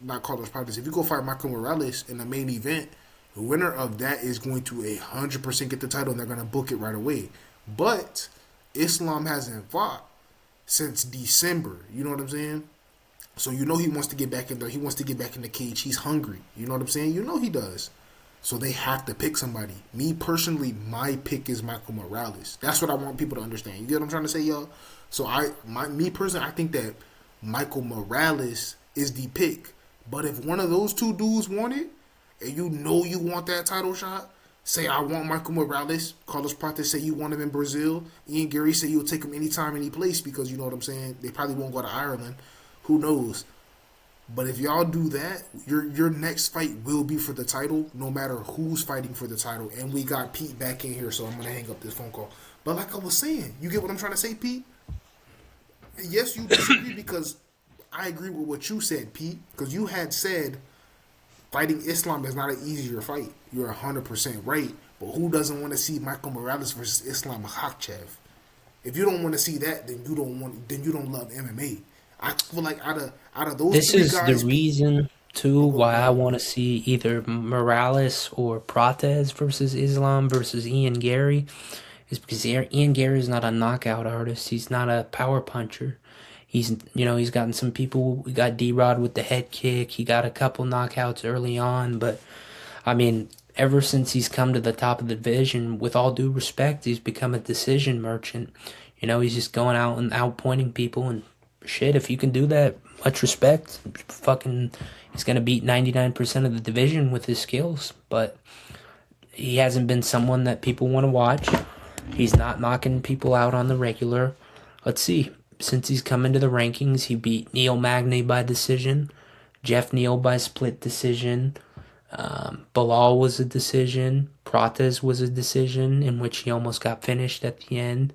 not Carlos Prates, if you go fight Michael Morales in the main event, the winner of that is going to 100% get the title and they're going to book it right away. But Islam hasn't fought since December. You know what I'm saying? So you know he wants to get back in there. He wants to get back in the cage. He's hungry. You know what I'm saying? You know he does. So they have to pick somebody. Me personally, my pick is Michael Morales. That's what I want people to understand. You get what I'm trying to say, y'all? So me personally, I think that Michael Morales is the pick. But if one of those two dudes want it, and you know you want that title shot, say I want Michael Morales. Carlos Prates say you want him in Brazil. Ian Gary say you'll take him anytime, any place because you know what I'm saying. They probably won't go to Ireland. Who knows? But if y'all do that, your next fight will be for the title, no matter who's fighting for the title. And we got Pete back in here, so I'm gonna hang up this phone call. But like I was saying, you get what I'm trying to say, Pete? Yes, you disagree because I agree with what you said, Pete. Because you had said fighting Islam is not an easier fight. You're 100% right. But who doesn't want to see Michael Morales versus Islam Makhachev? If you don't want to see that, then you don't love MMA. I feel like out of those This three is guys, the reason, too, why I want to see either Morales or Prates versus Islam versus Ian Gary. Is because Ian Gary is not a knockout artist. He's not a power puncher. He's gotten some people. We got D-Rod with the head kick. He got a couple knockouts early on, but I mean, ever since he's come to the top of the division, with all due respect, he's become a decision merchant. He's just going out and outpointing people and shit. If you can do that, much respect. He's gonna beat 99% of the division with his skills, but he hasn't been someone that people want to watch. He's not knocking people out on the regular. Let's see. Since he's come into the rankings, he beat Neil Magny by decision, Jeff Neal by split decision, Bilal was a decision, Prates was a decision in which he almost got finished at the end.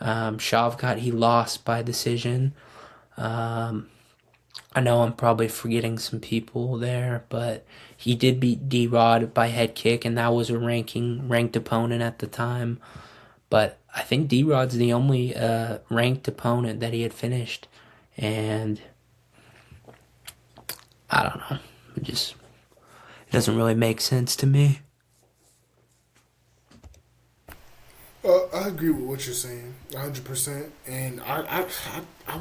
Shavkat, he lost by decision. I know I'm probably forgetting some people there, but he did beat D-Rod by head kick, and that was a ranked opponent at the time. But I think D-Rod's the only ranked opponent that he had finished, and I don't know. It doesn't really make sense to me. I agree with what you're saying, 100%. And I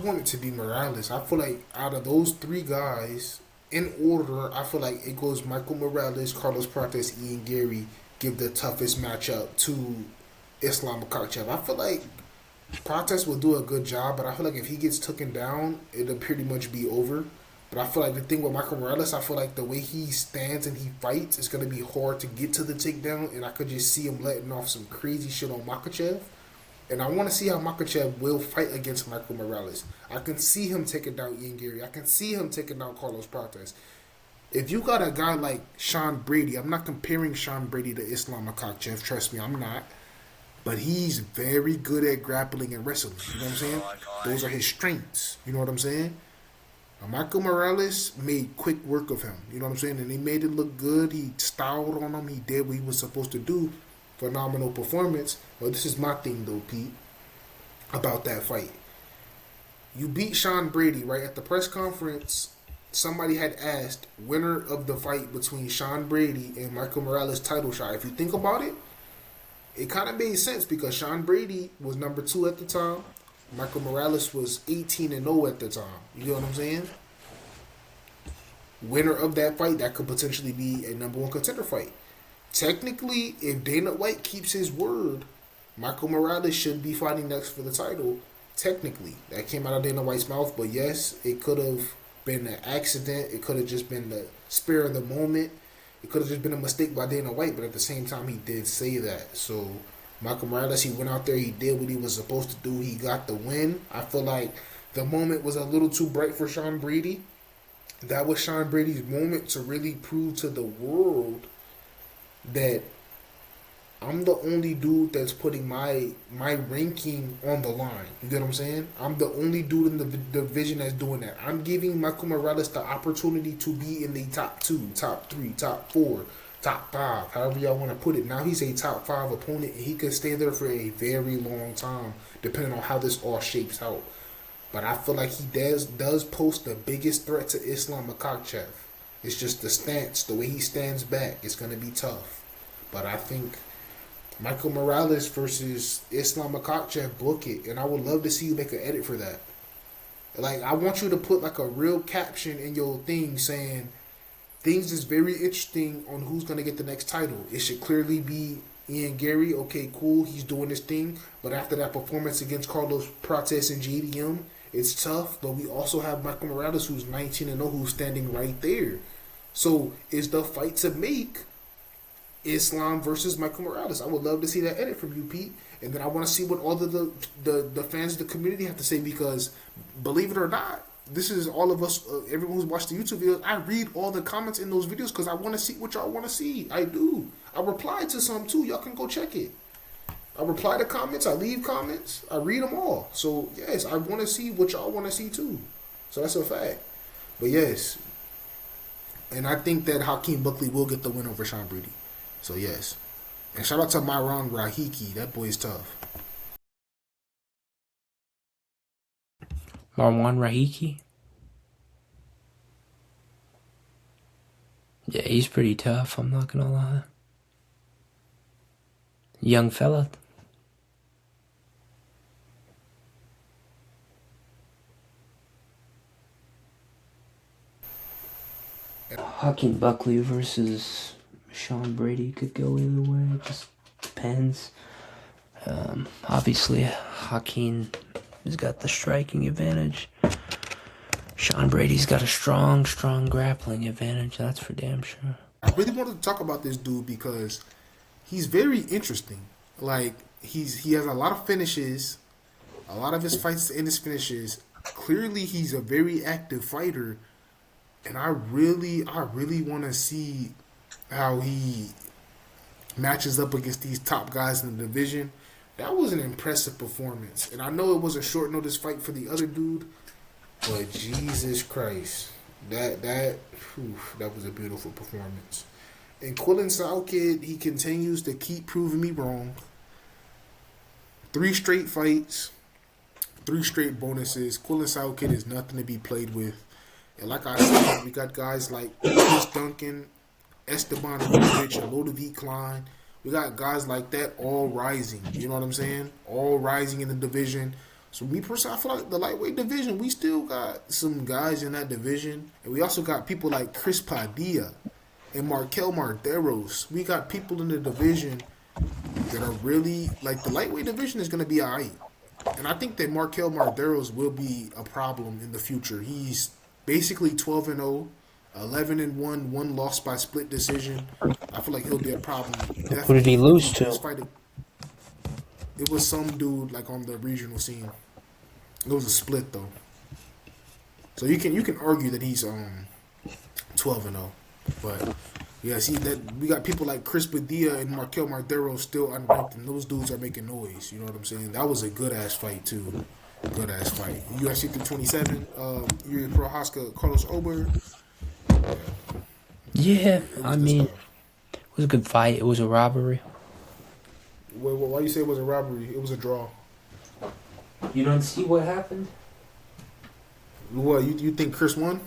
want it to be Morales. I feel like out of those three guys, in order, I feel like it goes Michael Morales, Carlos Prates, Ian Gary, give the toughest matchup to Islam Makhachev. I feel like Prates will do a good job, but I feel like if he gets taken down, it'll pretty much be over. But I feel like the thing with Michael Morales, I feel like the way he stands and he fights, it's going to be hard to get to the takedown, and I could just see him letting off some crazy shit on Makhachev. And I want to see how Makhachev will fight against Michael Morales. I can see him taking down Ian Gary. I can see him taking down Carlos Prates. If you got a guy like Sean Brady, I'm not comparing Sean Brady to Islam Makhachev, trust me, I'm not. But he's very good at grappling and wrestling. You know what I'm saying? Those are his strengths. You know what I'm saying? Michael Morales made quick work of him. You know what I'm saying? And he made it look good. He styled on him. He did what he was supposed to do. Phenomenal performance. But this is my thing, though, Pete, about that fight. You beat Sean Brady, right? At the press conference, somebody had asked, winner of the fight between Sean Brady and Michael Morales title shot. If you think about it, it kind of made sense because Sean Brady was number 2 at the time. Michael Morales was 18-0 at the time. You know what I'm saying? Winner of that fight, that could potentially be a number 1 contender fight. Technically, if Dana White keeps his word, Michael Morales should be fighting next for the title. Technically, that came out of Dana White's mouth, but yes, it could have been an accident. It could have just been the spur of the moment. It could have just been a mistake by Dana White, but at the same time, he did say that. So Michael Morales, he went out there, he did what he was supposed to do, he got the win. I feel like the moment was a little too bright for Sean Brady. That was Sean Brady's moment to really prove to the world that I'm the only dude that's putting my ranking on the line. You get what I'm saying? I'm the only dude in the division that's doing that. I'm giving Michael Morales the opportunity to be in the top 2, top 3, top 4, top 5, however y'all want to put it. Now he's a top 5 opponent, and he could stay there for a very long time, depending on how this all shapes out. But I feel like he does pose the biggest threat to Islam Makhachev. It's just the stance, the way he stands back. It's going to be tough. But I think Michael Morales versus Islam Makhachev, book it. And I would love to see you make an edit for that. Like, I want you to put like a real caption in your thing saying, things is very interesting on who's going to get the next title. It should clearly be Ian Gary. Okay, cool. He's doing his thing. But after that performance against Carlos Prates and JDM, it's tough. But we also have Michael Morales, who's 19-0, who's standing right there. So is the fight to make Islam versus Michael Morales? I would love to see that edit from you, Pete. And then I want to see what all the fans of the community have to say, because believe it or not, this is all of us, everyone who's watched the YouTube videos. I read all the comments in those videos because I want to see what y'all want to see. I do. I reply to some too. Y'all can go check it. I reply to comments. I leave comments. I read them all. So, yes, I want to see what y'all want to see too. So, that's a fact. But, yes. And I think that Hakeem Buckley will get the win over Sean Brady. So, yes. And shout out to Myron Rahiki. That boy's tough. Marwan Rahiki? Yeah, he's pretty tough, I'm not gonna lie. Young fella. Hakeem Buckley versus Sean Brady could go either way. It just depends. Obviously, Hakeem has got the striking advantage. Sean Brady's got a strong grappling advantage. That's for damn sure. I really wanted to talk about this dude because he's very interesting. Like, he has a lot of finishes. A lot of his fights end his finishes. Clearly, he's a very active fighter. And I really want to see how he matches up against these top guys in the division. That was an impressive performance. And I know it was a short notice fight for the other dude, but Jesus Christ, that was a beautiful performance. And Quillen Southkid, he continues to keep proving me wrong. 3 straight fights, 3 straight bonuses. Quillen Southkid is nothing to be played with. And like I said, we got guys like Chris Duncan, Esteban Rubic, and Ludovic Klein. We got guys like that all rising. You know what I'm saying? All rising in the division. So me personally, I feel like the lightweight division, we still got some guys in that division. And we also got people like Chris Padilla and Markel Marderos. We got people in the division that are really, like, the lightweight division is going to be all right. And I think that Markel Marderos will be a problem in the future. He's basically 12-0, 11-1, 1 loss by split decision. I feel like he'll be a problem. Definitely. Who did he lose to? It was some dude like on the regional scene. It was a split though. So you can argue that he's 12-0, but yeah, see that we got people like Chris Padilla and Markel Marderos still unranked, and those dudes are making noise. You know what I'm saying? That was a good ass fight too. Good ass fight. UFC 327. Yuri Prohaska, Carlos Ober. Yeah, It I was good mean, stuff. it was a good fight. It was a robbery. Why you say it was a robbery? It was a draw. You don't see what happened? What you think Chris won?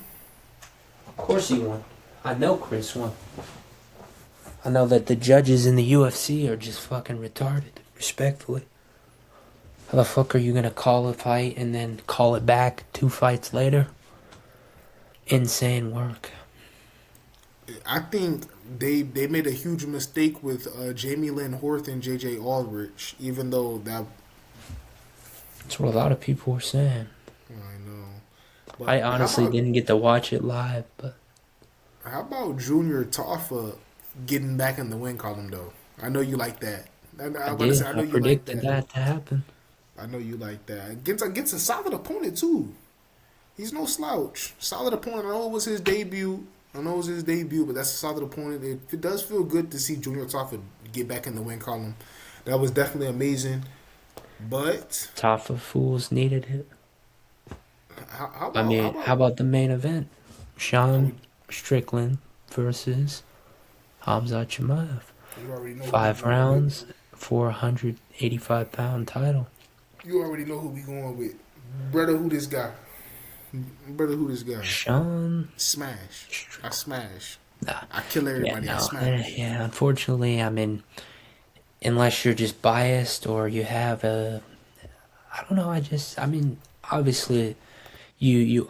Of course he won. I know Chris won. I know that the judges in the UFC are just fucking retarded, respectfully. How the fuck are you gonna call a fight and then call it back 2 fights later? Insane work. I think they made a huge mistake with Jamie Lynn Horth and JJ Aldrich, even though that That's what a lot of people were saying. I know. But I honestly didn't get to watch it live, but how about Junior Taffa getting back in the win column though? I know you like that. I did. I I know you like predicted that. that to happen. I know you like that. Against a solid opponent too. He's no slouch. Solid opponent. I know it was his debut. But that's a solid opponent. It does feel good to see Junior Taffa get back in the win column. That was definitely amazing. But Top of fools needed it. how How about the main event? how Sean we, Strickland versus Hamza Chimaev. you already know 5 who we going with. rounds, 485-pound title. You already know who we going with. Brother, who this guy? Sean. Smash. I smash. Nah. I kill Yeah, everybody. I no. smash. Yeah, unfortunately, I mean, unless you're just biased or you have a, I don't know. Obviously,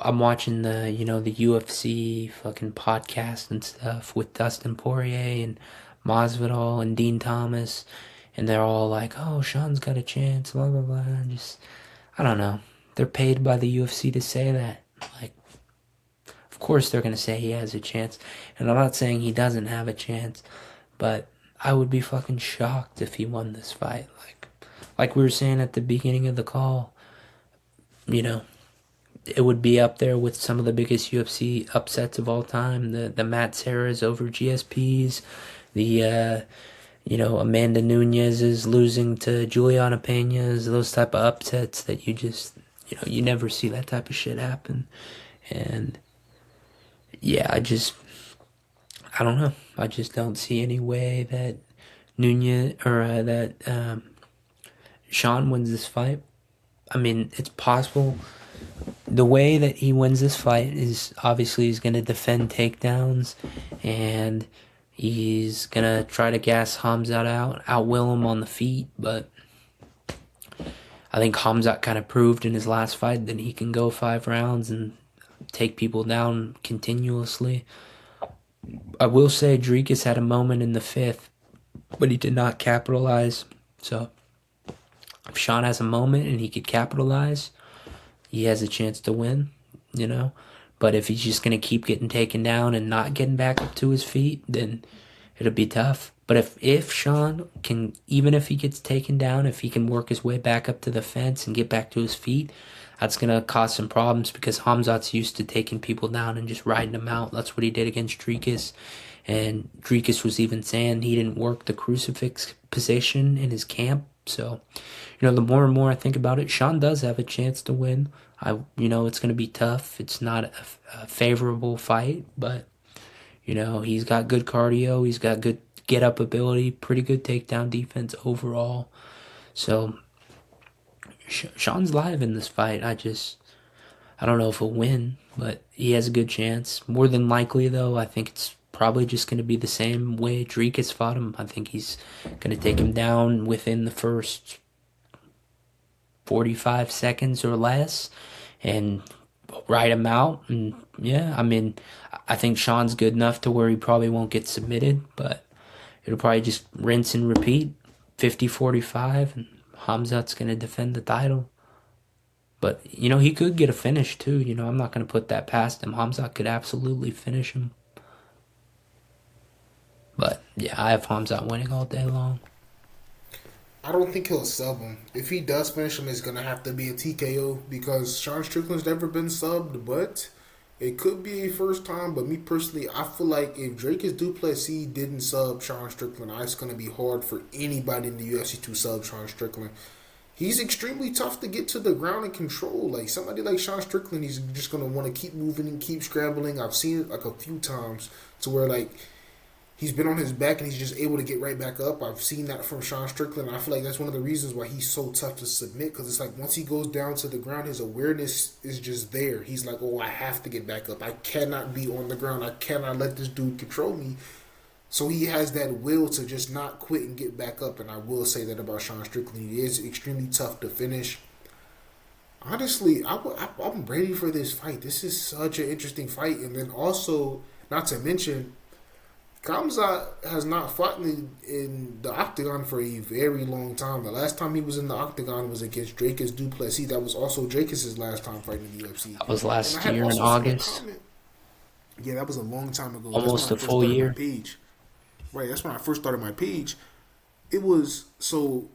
I'm watching the the UFC fucking podcast and stuff with Dustin Poirier and Masvidal and Dean Thomas, and they're all like, "Oh, Sean's got a chance," blah blah blah. And just, I don't know. They're paid by the UFC to say that. Like, of course they're gonna say he has a chance, and I'm not saying he doesn't have a chance, but I would be fucking shocked if he won this fight. Like we were saying at the beginning of the call, you know, it would be up there with some of the biggest UFC upsets of all time. The Matt Serras over GSPs, the Amanda Nunes is losing to Juliana Peñas, those type of upsets that you just you never see that type of shit happen. And yeah, I don't know. I just don't see any way that Nunez or that Sean wins this fight. I mean, it's possible. The way that he wins this fight is obviously he's going to defend takedowns, and he's going to try to gas Hamzat out, outwill him on the feet, but I think Hamzat kind of proved in his last fight that he can go 5 rounds and take people down continuously. I will say Dricus had a moment in the 5th, but he did not capitalize. So if Sean has a moment and he could capitalize, he has a chance to win, But if he's just going to keep getting taken down and not getting back up to his feet, then it'll be tough. But if Sean can, even if he gets taken down, if he can work his way back up to the fence and get back to his feet, that's going to cause some problems because Hamzat's used to taking people down and just riding them out. That's what he did against Dricus. And Dricus was even saying he didn't work the crucifix position in his camp. So, the more and more I think about it, Sean does have a chance to win. It's going to be tough. It's not a favorable fight, but, he's got good cardio. He's got good get-up ability, pretty good takedown defense overall. So, Sean's live in this fight. I don't know if he'll win, but he has a good chance. More than likely, though, I think it's probably just going to be the same way Dricus fought him. I think he's going to take him down within the first 45 seconds or less and ride him out. And yeah, I think Sean's good enough to where he probably won't get submitted, but it'll probably just rinse and repeat, 50-45, and Hamzat's going to defend the title. But, he could get a finish too. I'm not going to put that past him. Hamzat could absolutely finish him. But, yeah, I have Hamzat winning all day long. I don't think he'll sub him. If he does finish him, it's going to have to be a TKO because Sean Strickland's never been subbed, but it could be a first time. But me personally, I feel like if Dricus du Plessis didn't sub Sean Strickland, it's going to be hard for anybody in the UFC to sub Sean Strickland. he's extremely tough to get to the ground and control. Like somebody like Sean Strickland, he's just gonna want to keep moving and keep scrambling. I've seen it like a few times to where like he's been on his back and he's just able to get right back up. I've seen that from Sean Strickland. And I feel like that's one of the reasons why he's so tough to submit, because it's like once he goes down to the ground, his awareness is just there. He's like, oh, I have to get back up. I cannot be on the ground. I cannot let this dude control me. So he has that will to just not quit and get back up. And I will say that about Sean Strickland. He is extremely tough to finish. Honestly, I'm ready for this fight. This is such an interesting fight. And then also, not to mention, Khamzat has not fought in the octagon for a very long time. The last time he was in the octagon was against Dracus du Plessis. That was also Dracus' last time fighting in the UFC. That was last year in August. Yeah, that was a long time ago. Almost a full year. Right, that's when I first started my page. It was so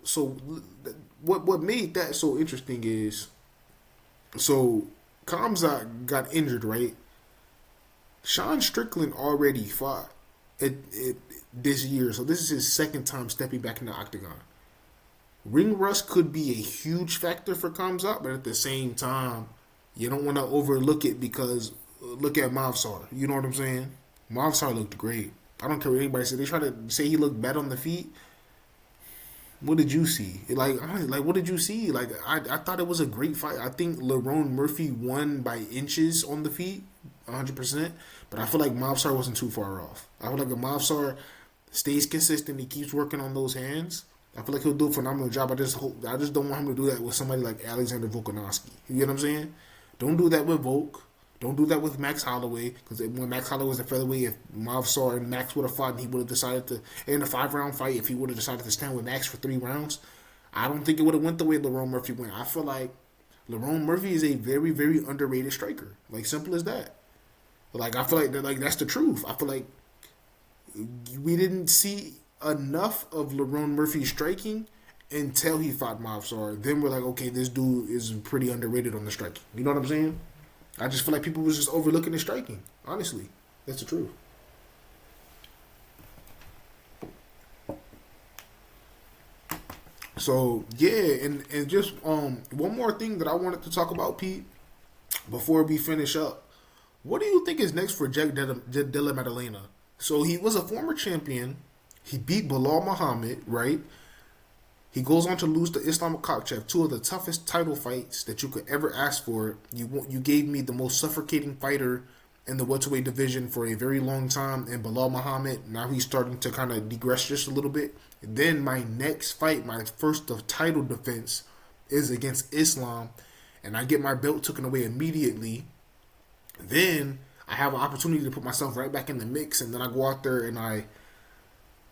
what made that so interesting is, so Khamzat got injured, right? Sean Strickland already fought this year, so this is his second time stepping back in the octagon. Ring rust could be a huge factor for Khamzat, but at the same time, you don't want to overlook it because look at Mavsar. You know what I'm saying? Mavsar looked great. I don't care what anybody said. They try to say he looked bad on the feet. What did you see? Like what did you see? Like, I thought it was a great fight. I think Lerone Murphy won by inches on the feet, 100%. But I feel like Mavsar wasn't too far off. I feel like if Mavsar stays consistent, he keeps working on those hands, I feel like he'll do a phenomenal job. I just don't want him to do that with somebody like Alexander Volkanovski. You get what I'm saying? Don't do that with Volk. Don't do that with Max Holloway, because when Max Holloway was a featherweight, if Mavsar and Max would have fought and he would have decided to, in a 5-round fight, if he would have decided to stand with Max for 3 rounds, I don't think it would have went the way Lerone Murphy went. I feel like Lerone Murphy is a very, very underrated striker. Like, simple as that. Like, I feel like that's the truth. I feel like we didn't see enough of Lerone Murphy striking until he fought Mavsar. Then we're like, okay, this dude is pretty underrated on the striking. You know what I'm saying? I just feel like people was just overlooking his striking. Honestly, that's the truth. So yeah, and just one more thing that I wanted to talk about, Pete, before we finish up. What do you think is next for Jack Della Maddalena? So he was a former champion. He beat Bilal Muhammad, right? He goes on to lose to Islam Makhachev, 2 of the toughest title fights that you could ever ask for. You gave me the most suffocating fighter in the welterweight division for a very long time, and Bilal Muhammad, now he's starting to kind of digress just a little bit. And then my next fight, my first of title defense, is against Islam, and I get my belt taken away immediately. Then I have an opportunity to put myself right back in the mix, and then I go out there and I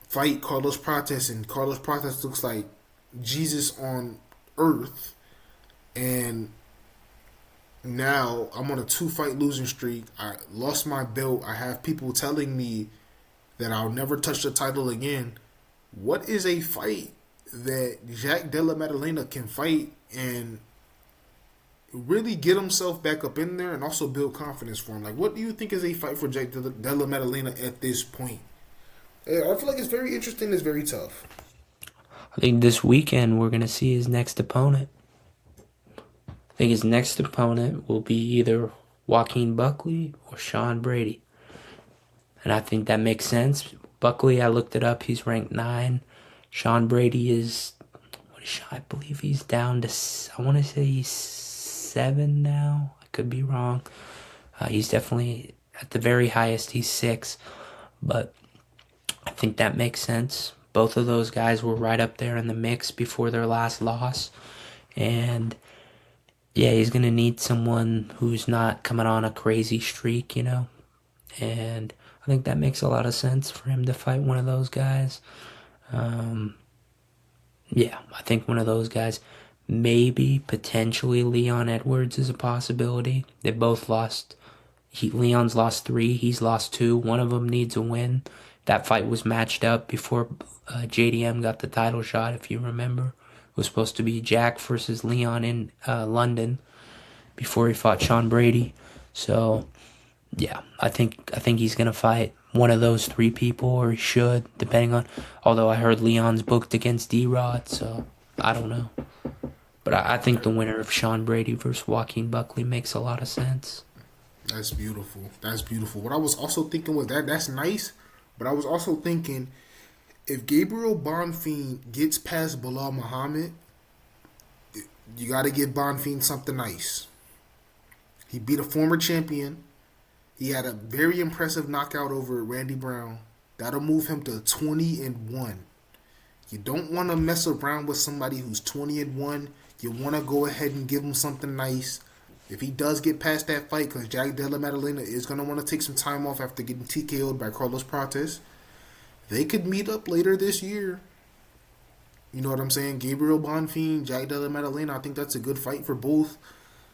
fight Carlos Prates, and Carlos Prates looks like Jesus on earth, and now I'm on a 2-fight losing streak. I lost my belt. I have people telling me that I'll never touch the title again. What is a fight that Jack Della Maddalena can fight and really get himself back up in there and also build confidence for him? Like, what do you think is a fight for Jack Della Maddalena at this point? I feel like it's very interesting. It's very tough. I think this weekend we're going to see his next opponent. I think his next opponent will be either Joaquin Buckley or Sean Brady. And I think that makes sense. Buckley, I looked it up, he's ranked 9. Sean Brady is, I believe he's down to, I want to say he's 7 now. I could be wrong. He's definitely, at the very highest, he's 6. But I think that makes sense. Both of those guys were right up there in the mix before their last loss. And yeah, he's going to need someone who's not coming on a crazy streak, you know. And I think that makes a lot of sense for him to fight one of those guys. Yeah, I think one of those guys, maybe potentially Leon Edwards is a possibility. They both lost. Leon's lost 3, he's lost 2. One of them needs a win. That fight was matched up before JDM got the title shot, if you remember. It was supposed to be Jack versus Leon in London before he fought Sean Brady. So, yeah, I think he's going to fight one of those 3 people, or he should, depending on... Although I heard Leon's booked against D-Rod, so I don't know. But I think the winner of Sean Brady versus Joaquin Buckley makes a lot of sense. That's beautiful. That's beautiful. What I was also thinking was that's nice, but I was also thinking if Gabriel Bonfim gets past Bilal Muhammad, you got to give Bonfim something nice. He beat a former champion. He had a very impressive knockout over Randy Brown. That'll move him to 20-1. You don't want to mess around with somebody who's 20-1. You want to go ahead and give him something nice. If he does get past that fight, because Jack Della Maddalena is going to want to take some time off after getting TKO'd by Carlos Prates, they could meet up later this year. You know what I'm saying? Gabriel Bonfim, Jack Della Maddalena, I think that's a good fight for both.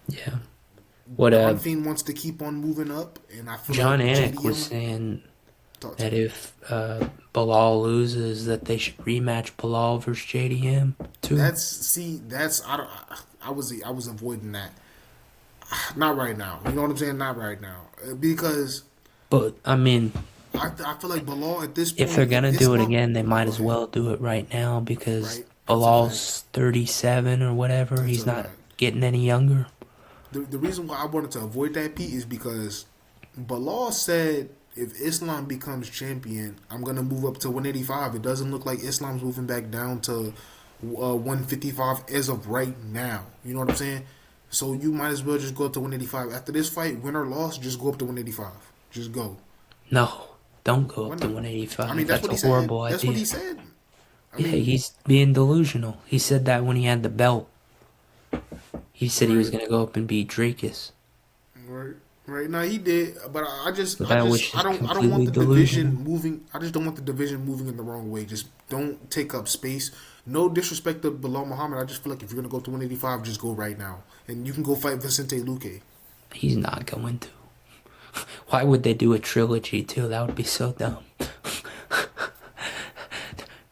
Yeah. What Bonfim wants to keep on moving up, and I feel John like Anik was saying that if Bilal loses, that they should rematch Bilal versus JDM too. I was avoiding that. Not right now. You know what I'm saying? Not right now. Because... But, I mean... I feel like Bilal at this point... If they're going to do it again, they might as well do it right now because Bilal's 37 or whatever. He's not getting any younger. The reason why I wanted to avoid that, Pete, is because Bilal said if Islam becomes champion, I'm going to move up to 185. It doesn't look like Islam's moving back down to 155 as of right now. You know what I'm saying? So you might as well just go up to 185. After this fight, win or loss, just go up to 185. Just go. No, don't go up to 185. I mean, that's what a horrible idea. That's what he said. Yeah, he's being delusional. He said that when he had the belt. He said he was going to go up and beat Drakus. Right. No, he did, but I don't want the division moving. I just don't want the division moving in the wrong way. Just don't take up space. No disrespect to Bilal Muhammad. I just feel like if you're gonna go to 185, just go right now, and you can go fight Vicente Luque. He's not going to. Why would they do a trilogy too? That would be so dumb.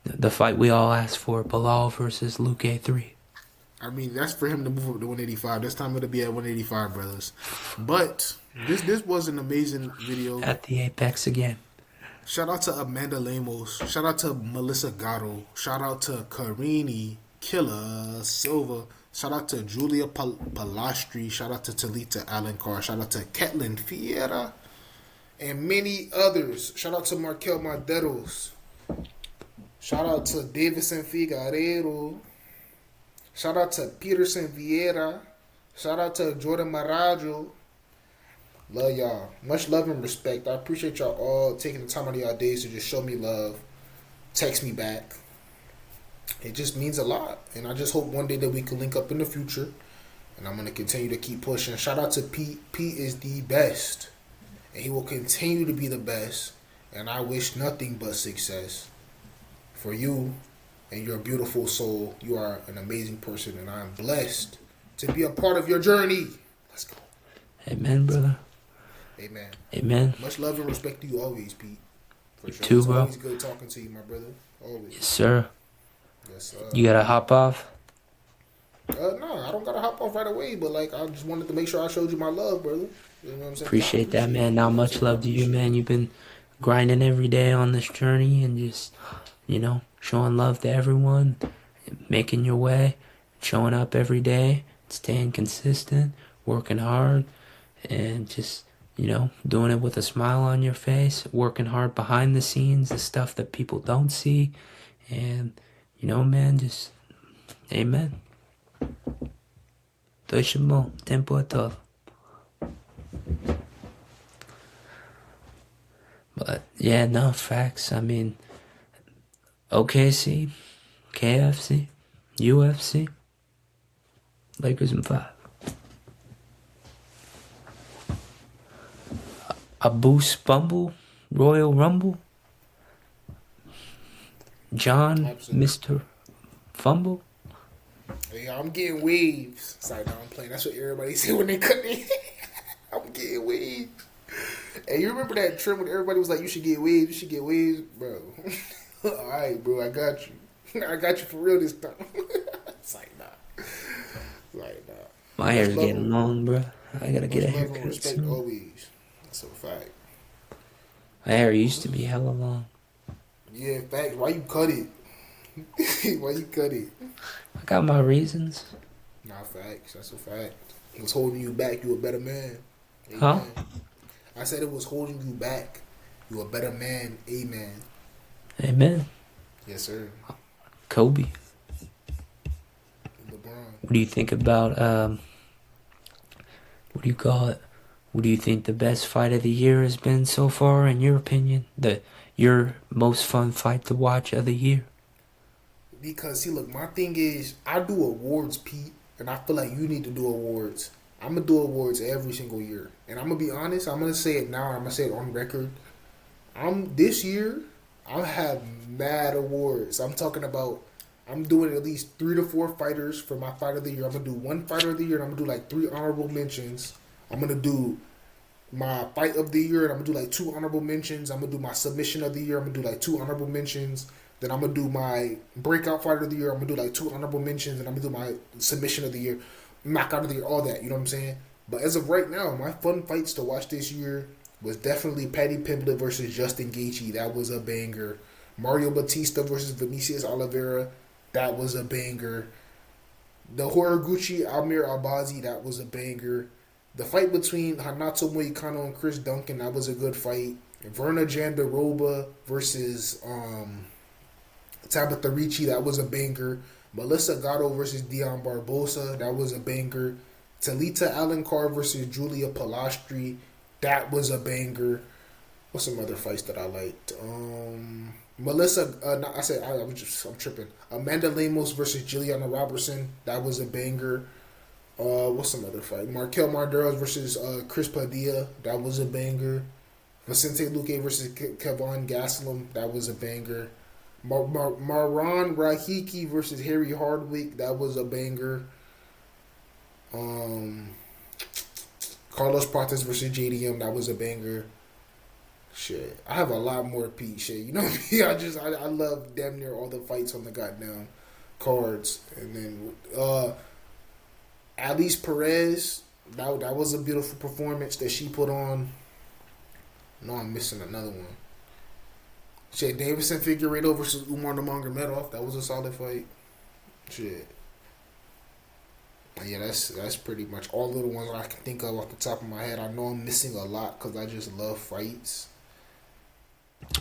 The fight we all asked for, Bilal versus Luque 3. I mean, that's for him to move up to 185. This time it'll be at 185, brothers. But this was an amazing video. At the Apex again. Shout out to Amanda Lemos. Shout out to Melissa Gatto. Shout out to Karini Killer Silva. Shout out to Julia Palastri. Shout out to Talita Alencar. Shout out to Ketlin Fiera. And many others. Shout out to Markel Maderos. Shout out to Davison Figueiredo. Shout out to Peterson Vieira. Shout out to Jordan Marajo. Love y'all. Much love and respect. I appreciate y'all all taking the time out of y'all days to just show me love. Text me back. It just means a lot. And I just hope one day that we can link up in the future. And I'm going to continue to keep pushing. Shout out to Pete. Pete is the best. And he will continue to be the best. And I wish nothing but success for you and your beautiful soul. You are an amazing person, and I am blessed to be a part of your journey. Let's go. Amen, brother. Amen. Amen. Much love and respect to you always, Pete. For sure. Too, it's bro. Always good talking to you, my brother. Always. Yes, sir. Yes, sir. You gotta hop off? No, I don't gotta hop off right away, but like I just wanted to make sure I showed you my love, brother. You know what I'm saying? Appreciate that, man. Now, much love to you, man. You've been grinding every day on this journey and just, showing love to everyone, making your way, showing up every day, staying consistent, working hard, and just, doing it with a smile on your face, working hard behind the scenes, the stuff that people don't see. And, man, just, amen. Estoy bom. Tempo é todo. But, yeah, no, facts. I mean, OKC, KFC, UFC, Lakers in 5. Abu Spumble, Royal Rumble, John, absolutely. Mr. Fumble. Hey, I'm getting waves. Sorry, no, I'm playing. That's what everybody say when they cut me. I'm getting waves. Hey, you remember that trend when everybody was like, you should get waves, bro. All right, bro, I got you. I got you for real this time. It's like, nah. My hair's getting long, bro. I gotta get a haircut respect soon. Always. That's a fact. My hair used to be hella long. Yeah, fact. Why you cut it? Why you cut it? I got my reasons. Nah, facts. That's a fact. It was holding you back. You a better man. Huh? Amen. I said it was holding you back. You a better man. Amen. Amen. Yes, sir. Kobe. LeBron. What do you think about what do you call it? What do you think the best fight of the year has been so far, in your opinion? Your most fun fight to watch of the year? Because see, look, my thing is, I do awards, Pete, and I feel like you need to do awards. I'm gonna do awards every single year, and I'm gonna be honest. I'm gonna say it now. I'm gonna say it on record. This year. I have mad awards. I'm talking about. I'm doing at least 3 to 4 fighters for my fight of the year. I'm gonna do 1 fighter of the year, and I'm gonna do like 3 honorable mentions. I'm gonna do my fight of the year, and I'm gonna do like 2 honorable mentions. I'm gonna do my submission of the year. I'm gonna do like 2 honorable mentions. Then I'm gonna do my breakout fighter of the year. I'm gonna do like 2 honorable mentions, and I'm gonna do my submission of the year, knockout of the year, all that. You know what I'm saying? But as of right now, my fun fights to watch this year was definitely Paddy Pimblett versus Justin Gaethje. That was a banger. Mario Batista versus Vinicius Oliveira. That was a banger. The Horiguchi Amir Albazi. That was a banger. The fight between Hanato Moicano and Chris Duncan. That was a good fight. Verna Jandaroba versus Tabitha Ricci. That was a banger. Melissa Gatto versus Dion Barbosa. That was a banger. Talita Alencar versus Julia Palastri. That was a banger. What's some other fights that I liked? I'm tripping. Amanda Lemos versus Juliana Robertson. That was a banger. What's some other fight? Markel Marderos versus Chris Padilla. That was a banger. Vicente Luque versus Kevon Gastelum. That was a banger. Marwan Rahiki versus Harry Hardwick. That was a banger. Carlos Prates versus JDM. That was a banger. Shit, I have a lot more Pete shit. You know me. I love damn near all the fights on the goddamn cards. And then Alice Perez. That was a beautiful performance that she put on. No, I'm missing another one. Shit, Davison Figueiredo versus Umar Nurmagomedov. That was a solid fight. Shit. Yeah, that's pretty much all the ones I can think of off the top of my head. I know I'm missing a lot because I just love fights.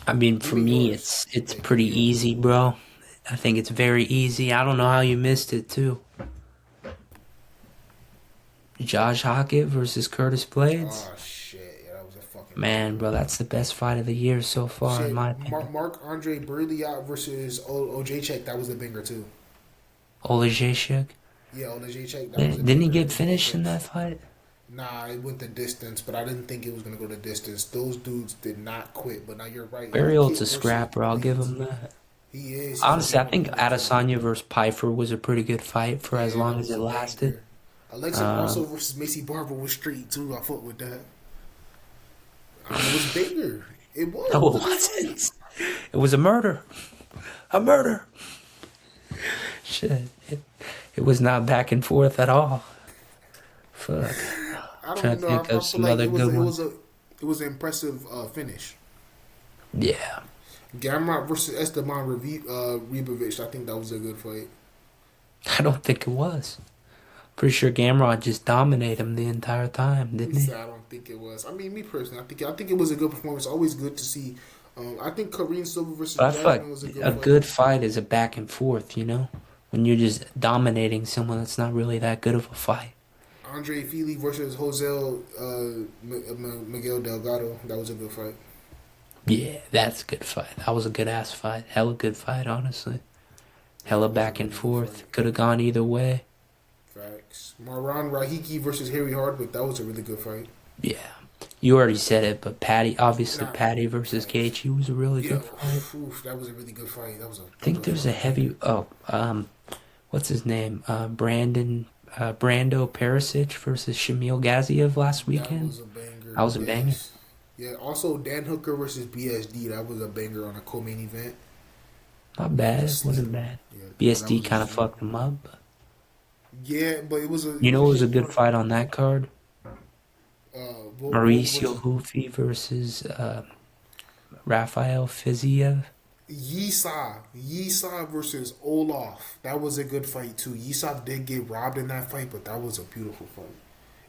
I mean, for me, it's pretty easy, bro. I think it's very easy. I don't know how you missed it, too. Josh Hockett versus Curtis Blades. Oh, shit. Yeah, that was a fucking... Man, bro, that's the best fight of the year so far, in my opinion. Marc-Andre Berliot versus Olejniczak. That was a banger, too. Olejniczak? Yeah, Olejniczak. Didn't he get finished in that fight? Nah, it went the distance, but I didn't think it was going to go the distance. Those dudes did not quit, but now you're right. Berliot's a scrapper, I'll give him that. He is. Honestly, I think Adesanya versus Piper was a pretty good fight for as long as it lasted. Alexa Grasso versus Macy Barber was straight, too. I fought with that. It was bigger. It was. No, it wasn't. It was a murder. A murder. Shit. It was not back and forth at all. Fuck. I don't Trying to think of some other good ones. It was an impressive finish. Yeah. Gamrot versus Esteban Ribovic. I think that was a good fight. I don't think it was. Pretty sure Gamrot just dominated him the entire time, didn't he? I don't think it was. I mean, me personally, I think it was a good performance. Always good to see. I think Kareem Silva versus Jackson was a good fight. A good fight is a back and forth, you know? When you're just dominating someone that's not really that good of a fight. Andre Fili versus Jose Miguel Delgado. That was a good fight. Yeah, that's a good fight. That was a good-ass fight. Hella good fight, honestly. Hella back and forth. Could have gone either way. Facts. Marwan Rahiki versus Harry Hardwick. That was a really good fight. Yeah. You already said it, but Paddy versus Gaethje was a really good fight. Oof, that was a really good fight. I think there's a heavy... what's his name? Brando Perisic versus Shamil Gaziev last weekend. That was a banger. Yeah, also Dan Hooker versus BSD. That was a banger on a co-main event. Not bad. It wasn't bad. Yeah, BSD kind of fucked him up. Yeah, but it was a... You know what was a good fight on that card? Mauricio Hufi versus Rafael Fiziev. Yisa versus Olaf. That was a good fight too. Yisa did get robbed in that fight, but that was a beautiful fight.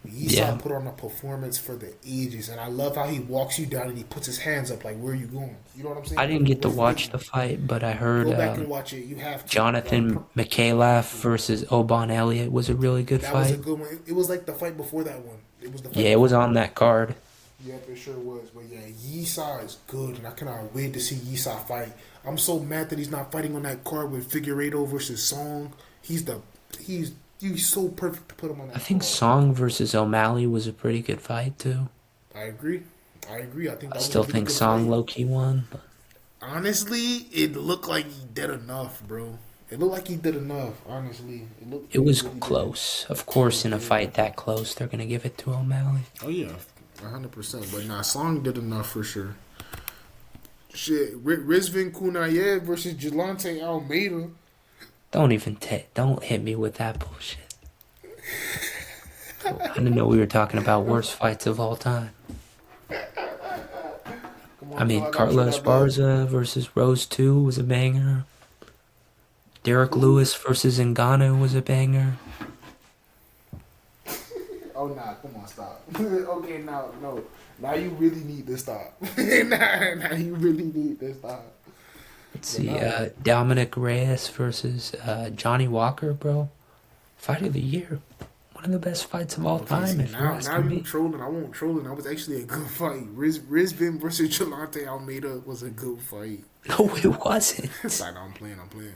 Yeah. Yisa put on a performance for the ages, and I love how he walks you down and he puts his hands up like, "Where are you going?" You know what I'm saying? I didn't get to Where's watch Vision? the fight, but I heard Go back and watch it. You have to. Jonathan McCalaf versus Obon Elliott was a really good That was a fight. good one. It was like the fight before that one. It was the fight Yeah, it was on that card. Yep, it sure was. But yeah, Yisa is good, and I cannot wait to see Yisa fight. I'm so mad that he's not fighting on that card with Figueiredo versus Song. He's so perfect to put him on that. I think card. Song versus O'Malley was a pretty good fight too. I agree. I think. I still think Song low key won. But Honestly, it looked like he did enough, bro. It looked like he did enough. Honestly, it was really close. Of course, in a fight that close, they're gonna give it to O'Malley. Oh yeah, 100%. But nah, Song did enough for sure. Shit, Rizvan Kunayev versus Jelante Almeida. Don't hit me with that bullshit. I didn't know we were talking about worst fights of all time. I mean, Carlos Barza versus Rose 2 was a banger. Derek Lewis versus Ngannou was a banger. Oh nah, come on, stop. Okay, no. Now you really need to stop. now you really need to stop. Let's see, Dominic Reyes versus Johnny Walker, bro. Fight of the year. One of the best fights of all time, if you're Now asking you me. trolling. I won't trolling. That was actually a good fight. Rizvan versus Jelante Almeida was a good fight. No, it wasn't. It's like, I'm playing. I'm playing.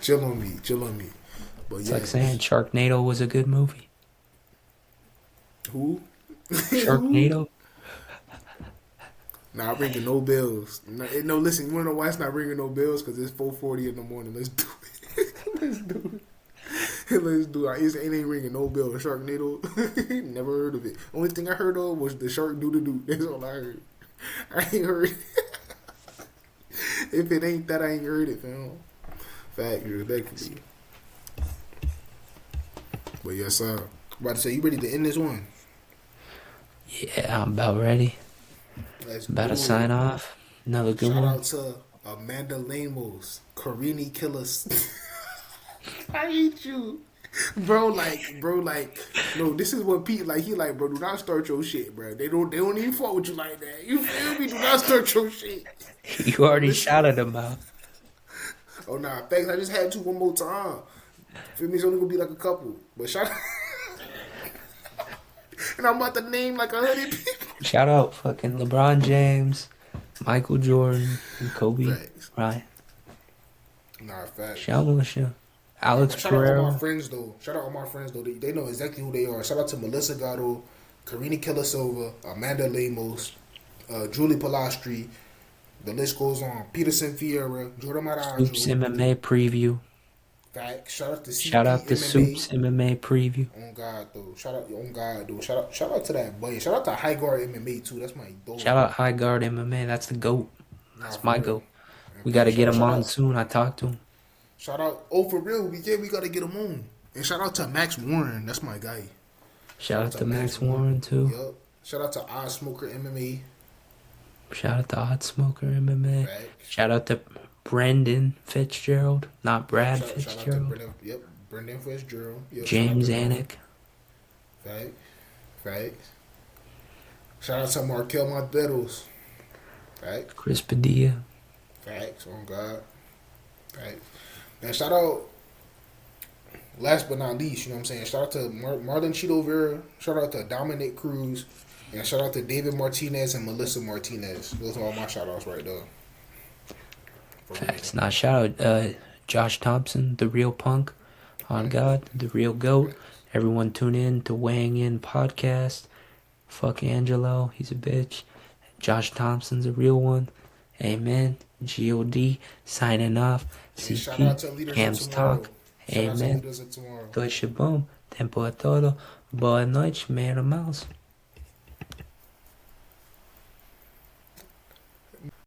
Chill on me. But It's yeah. like saying Sharknado was a good movie. Who? Sharknado? Not ringing no bells. No, listen, you wanna know why it's not ringing no bells? Because it's 4:40 in the morning. Let's do it. Let's do it. It ain't ringing no bell. Sharknado. Never heard of it. Only thing I heard of was the shark doo-doo-doo. That's all I heard. I ain't heard. If it ain't that, I ain't heard it, fam. Fact, respectfully. But yes, sir. I'm about to say, you ready to end this one? Yeah, I'm about ready. Let's About to do it. sign off. Another good Shout one. out to Amanda Lemos, Karini Killers. I hate you. Bro, no, this is what Pete like. He like, bro, do not start your shit, bro. They don't even fuck with you like that. You feel me? Do not start your shit. You already shouted him out. Oh nah, thanks. I just had to one more time. Feel me? It's only gonna be like a couple, but shout out. And I'm about to name like 100 people. Shout out fucking LeBron James, Michael Jordan, and Kobe Thanks. Bryant. Nah, facts. Shout out Alex Shout out all Pereira. my friends though. They know exactly who they are. Shout out to Melissa Gatto, Karina Killasova, Amanda Lemos, Julie Palastri. The list goes on. Peterson Vieira, Jordan Soups Marajo. MMA preview. Facts. Shout out to CPETEMMA248. Shout out to Soups MMA preview. On God though. Shout out to that boy. Shout out to High Guard MMA too. That's my dog. Shout out High Guard MMA. That's the GOAT. That's my real. GOAT. We got to get him Shout on out. soon. I talked to him. Shout out. Oh, for real. We got to get him on. And shout out to Max Warren. That's my guy. Shout out to Max Warren too. Yup. Shout out to Oz Smoker MMA. Shout out to Hot Smoker MMA. Right. Shout out to Brendan Fitzgerald, not Brad Shout out to Fitzgerald. Brendan Fitzgerald. Yep, James shout out to Anik. Facts. Shout out to Markel Monteros. Right. Chris Padilla. Facts. On God. Facts. And shout out, last but not least, you know what I'm saying? Shout out to Marlon Cheeto Vera. Shout out to Dominic Cruz. And shout out to David Martinez and Melissa Martinez. Those are all my shout outs right there. Facts. Now shout out Josh Thompson, the real punk. On God, the real GOAT. Everyone tune in to Weighing In podcast. Fuck Angelo, he's a bitch. Josh Thompson's a real one. Amen. God signing off. And shout out to CP Leaders Cam's of Tomorrow. Talk. Shout out to Amen. Leaders of Tomorrow. Deutsche Boom. Tempo a todo. Boa noite, meus irmãos.